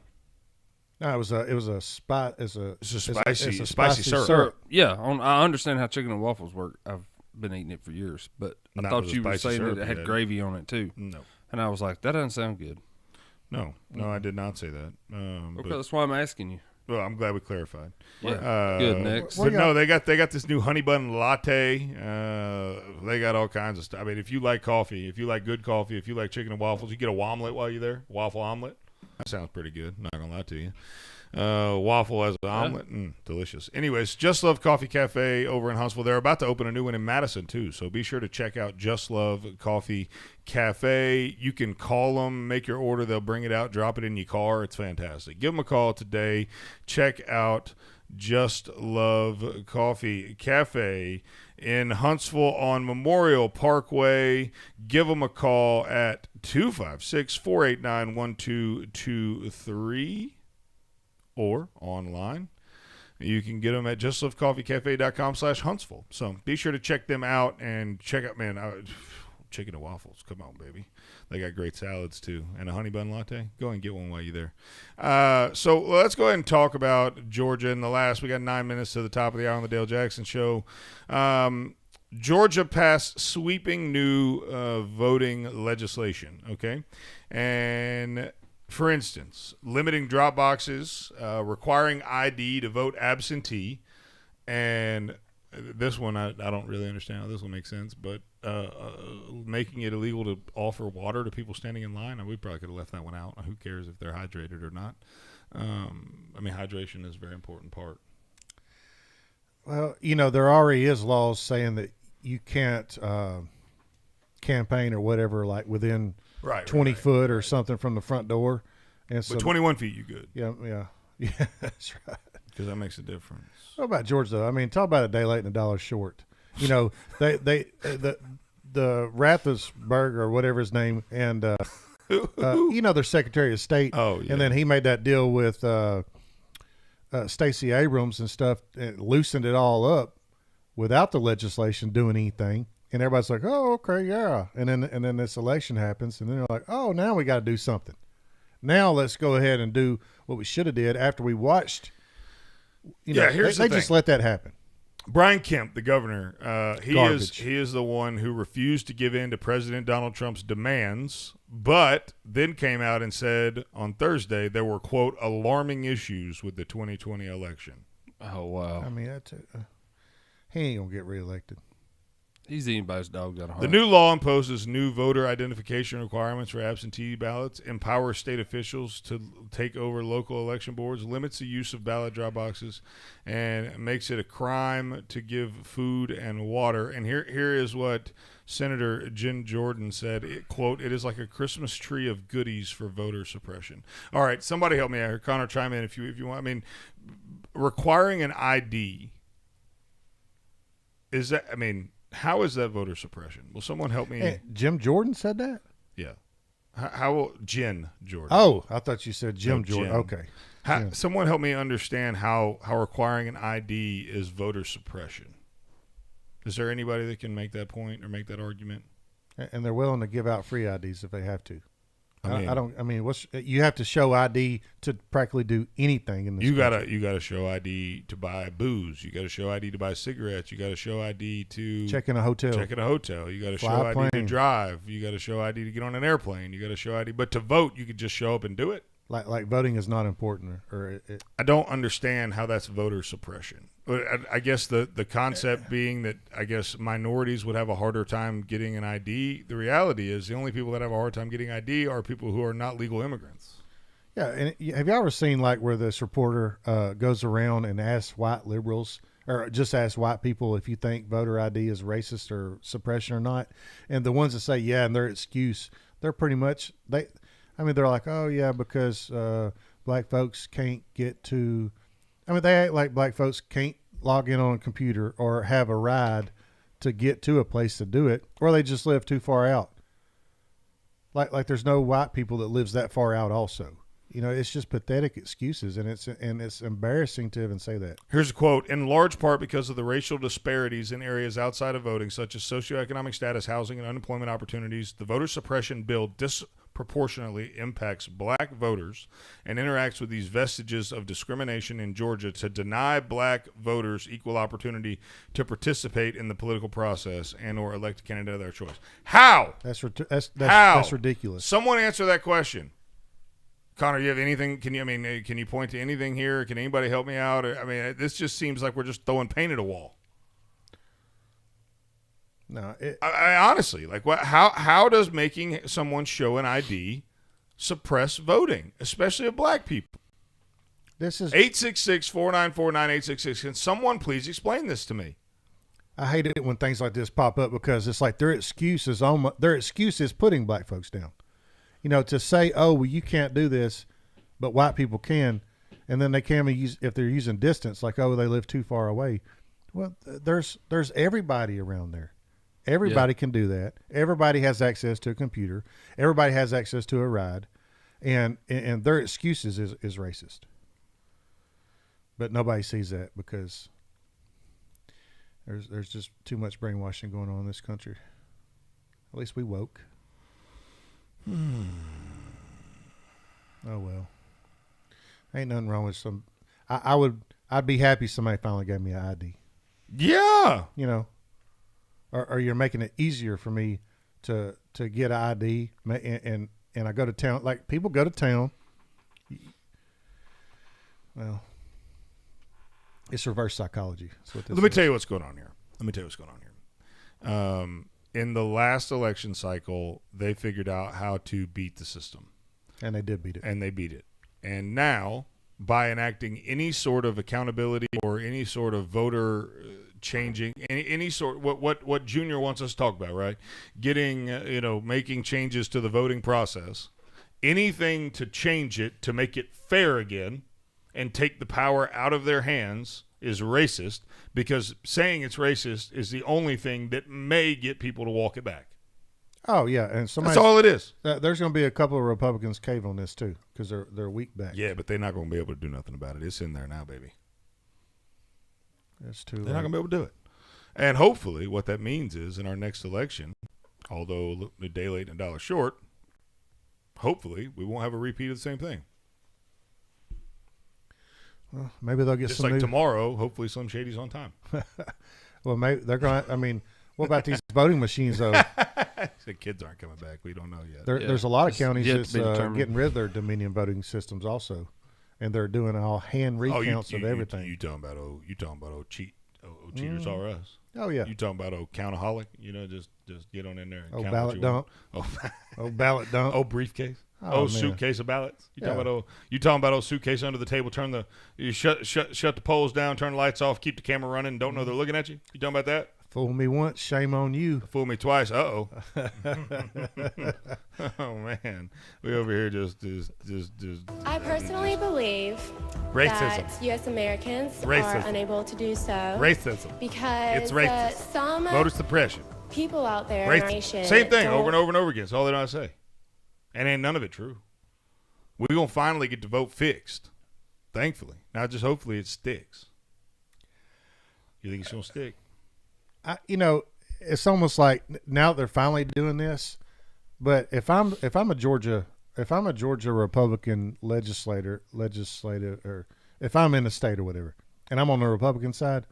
No, it was a spicy syrup. Yeah, I understand how chicken and waffles work. I've been eating it for years, but I thought you were saying that it had gravy on it too. No. And I was like, that doesn't sound good. No, I did not say that. Okay, that's why I'm asking you. Well, I'm glad we clarified. Yeah, good. Next, but no, they got this new honey bun latte. They got all kinds of stuff. I mean, if you like coffee, if you like good coffee, if you like chicken and waffles, you get a omelet while you're there. Waffle omelet. That sounds pretty good. Not gonna lie to you. Waffle as an omelet, delicious. Anyways, Just Love Coffee Cafe over in Huntsville. They're about to open a new one in Madison too, so be sure to check out Just Love Coffee Cafe. You can call them, make your order. They'll bring it out, drop it in your car. It's fantastic. Give them a call today. Check out Just Love Coffee Cafe in Huntsville on Memorial Parkway. Give them a call at 256-489-1223 or online. You can get them at justlovecoffeecafe.com/Huntsville. So be sure to check them out and check out, chicken and waffles. Come on, baby. They got great salads too. And a honey bun latte. Go and get one while you're there. So let's go ahead and talk about Georgia in the last. We got 9 minutes to the top of the hour on the Dale Jackson Show. Georgia passed sweeping new voting legislation, okay? And for instance, limiting drop boxes, requiring ID to vote absentee, and this one I don't really understand how this will make sense, but making it illegal to offer water to people standing in line. We probably could have left that one out. Who cares if they're hydrated or not? Hydration is a very important part. Well, there already is laws saying that you can't campaign or whatever, like within 20 foot or something from the front door. And so, but 21 feet, you good. Yeah, that's right. Because that makes a difference. What about Georgia, though? I mean, talk about a day late and a dollar short. The Rathesberg or whatever his name, and their Secretary of State. Oh, yeah. And then he made that deal with Stacey Abrams and stuff, and loosened it all up without the legislation doing anything. And everybody's like, "Oh, okay, yeah." And then this election happens, and then they're like, "Oh, now we got to do something. Now let's go ahead and do what we should have did after we watched." Here's the thing. Just let that happen. Brian Kemp, the governor, he Garbage. is the one who refused to give in to President Donald Trump's demands, but then came out and said on Thursday there were, quote, alarming issues with the 2020 election. Oh, wow. I mean, he ain't going to get reelected. He's anybody's dog got a heart. The new law imposes new voter identification requirements for absentee ballots, empowers state officials to take over local election boards, limits the use of ballot drop boxes, and makes it a crime to give food and water. And here is what Senator Jen Jordan said, quote, "It is like a Christmas tree of goodies for voter suppression." All right, somebody help me out here. Connor, chime in if you want. I mean, requiring an ID, is that, I mean, how is that voter suppression? Will someone help me? Hey, Jim Jordan said that? Yeah. How Jen Jordan. Oh, I thought you said Jim Jordan. Jen. Okay. Someone help me understand how requiring an ID is voter suppression. Is there anybody that can make that point or make that argument? And they're willing to give out free IDs if they have to. I mean, you have to show ID to practically do anything in this country. You gotta show ID to buy booze. You gotta show ID to buy cigarettes. You gotta show ID to check in a hotel. You gotta show ID to drive. You gotta show ID to get on an airplane. You gotta show ID. But to vote, you could just show up and do it. Like voting is not important, I don't understand how that's voter suppression. I guess the concept being that I guess minorities would have a harder time getting an ID. The reality is the only people that have a hard time getting ID are people who are not legal immigrants. Yeah, and have you ever seen like where this reporter goes around and asks white liberals or just asks white people if you think voter ID is racist or suppression or not, and the ones that say yeah and their excuse, they're pretty much they're like, oh yeah, because black folks can't get to. I mean, they act like black folks can't log in on a computer or have a ride to get to a place to do it, or they just live too far out. Like there's no white people that lives that far out also. You know, it's just pathetic excuses, and it's embarrassing to even say that. Here's a quote: "In large part because of the racial disparities in areas outside of voting, such as socioeconomic status, housing, and unemployment opportunities, the voter suppression bill disproportionately impacts black voters and interacts with these vestiges of discrimination in Georgia to deny black voters equal opportunity to participate in the political process and or elect a candidate of their choice." How? That's ridiculous. Someone answer that question. Connor, you have anything? Can you point to anything here? Can anybody help me out? I mean, this just seems like we're just throwing paint at a wall. No, I honestly, like, what? How does making someone show an ID suppress voting, especially of black people? This is 866-494-9866. Can someone please explain this to me? I hate it when things like this pop up because it's like their excuse is putting black folks down. You know, to say, oh, well, you can't do this, but white people can, and then they can use if they're using distance, like, oh, they live too far away. Well, there's everybody around there. Everybody can do that. Everybody has access to a computer. Everybody has access to a ride, and their excuses is racist. But nobody sees that because there's just too much brainwashing going on in this country. At least we woke. Oh well, ain't nothing wrong with some. I'd be happy if somebody finally gave me an ID. Yeah, you know, or you're making it easier for me to get an ID, and I go to town. Like people go to town. Well, it's reverse psychology. Let me tell you what's going on here. In the last election cycle, they figured out how to beat the system. And they did beat it. And now, by enacting any sort of accountability or any sort of voter changing, any sort, what Junior wants us to talk about, right? Getting, making changes to the voting process, anything to change it, to make it fair again and take the power out of their hands is racist, because saying it's racist is the only thing that may get people to walk it back. Oh yeah, and that's all it is. There's going to be a couple of Republicans cave on this too because they're weak back. Yeah, but they're not going to be able to do nothing about it. It's in there now, baby. That's too. They're not going to be able to do it. And hopefully, what that means is in our next election, although a day late and a dollar short, hopefully we won't have a repeat of the same thing. Well, maybe they'll get just some like tomorrow. Hopefully, Slim Shady's on time. Well, maybe they're going. I mean, what about these voting machines though? The kids aren't coming back. We don't know yet. There's a lot of counties that's getting rid of their Dominion voting systems also, and they're doing all hand recounts of everything. You talking about cheaters are us? Oh yeah. You talking about countaholic? Just get on in there. And count ballot dump. Ballot dump. Briefcase. Man. Suitcase of ballots. You talking about suitcase under the table? You shut the polls down, turn the lights off, keep the camera running. Don't know they're looking at you. You talking about that? Fool me once, shame on you. Fool me twice. Oh man, we over here just. I personally believe that U.S. Americans are unable to do so. Racism. Because it's racist. Some voter suppression. People out there in our nation. Same thing over and over and over again. That's all they know how to say. And ain't none of it true. We're going to finally get the vote fixed. Thankfully. Now just hopefully it sticks. You think it's going to stick? It's almost like now they're finally doing this. But if I'm a Georgia Republican legislative, or if I'm in the state or whatever, and I'm on the Republican side,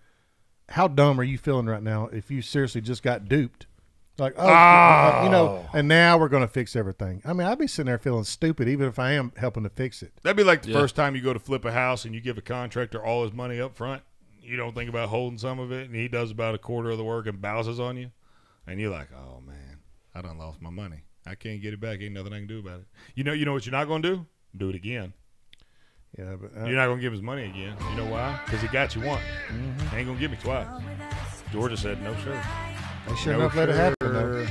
how dumb are you feeling right now if you seriously just got duped? Like, and now we're going to fix everything. I mean, I'd be sitting there feeling stupid even if I am helping to fix it. That'd be like the first time you go to flip a house and you give a contractor all his money up front. You don't think about holding some of it, and he does about a quarter of the work and bouses on you. And you're like, oh, man, I done lost my money. I can't get it back. Ain't nothing I can do about it. You know what you're not going to do? Do it again. Yeah, but you're not going to give his money again. You know why? Because he got you once. Mm-hmm. Ain't going to give me twice. Georgia said no, sir. They sure enough let it happen, though.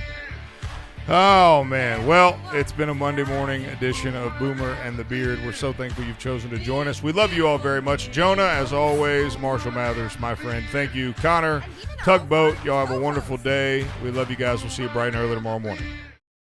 Oh, man. Well, it's been a Monday morning edition of Boomer and the Beard. We're so thankful you've chosen to join us. We love you all very much. Jonah, as always, Marshall Mathers, my friend, thank you. Connor, Tugboat, y'all have a wonderful day. We love you guys. We'll see you bright and early tomorrow morning.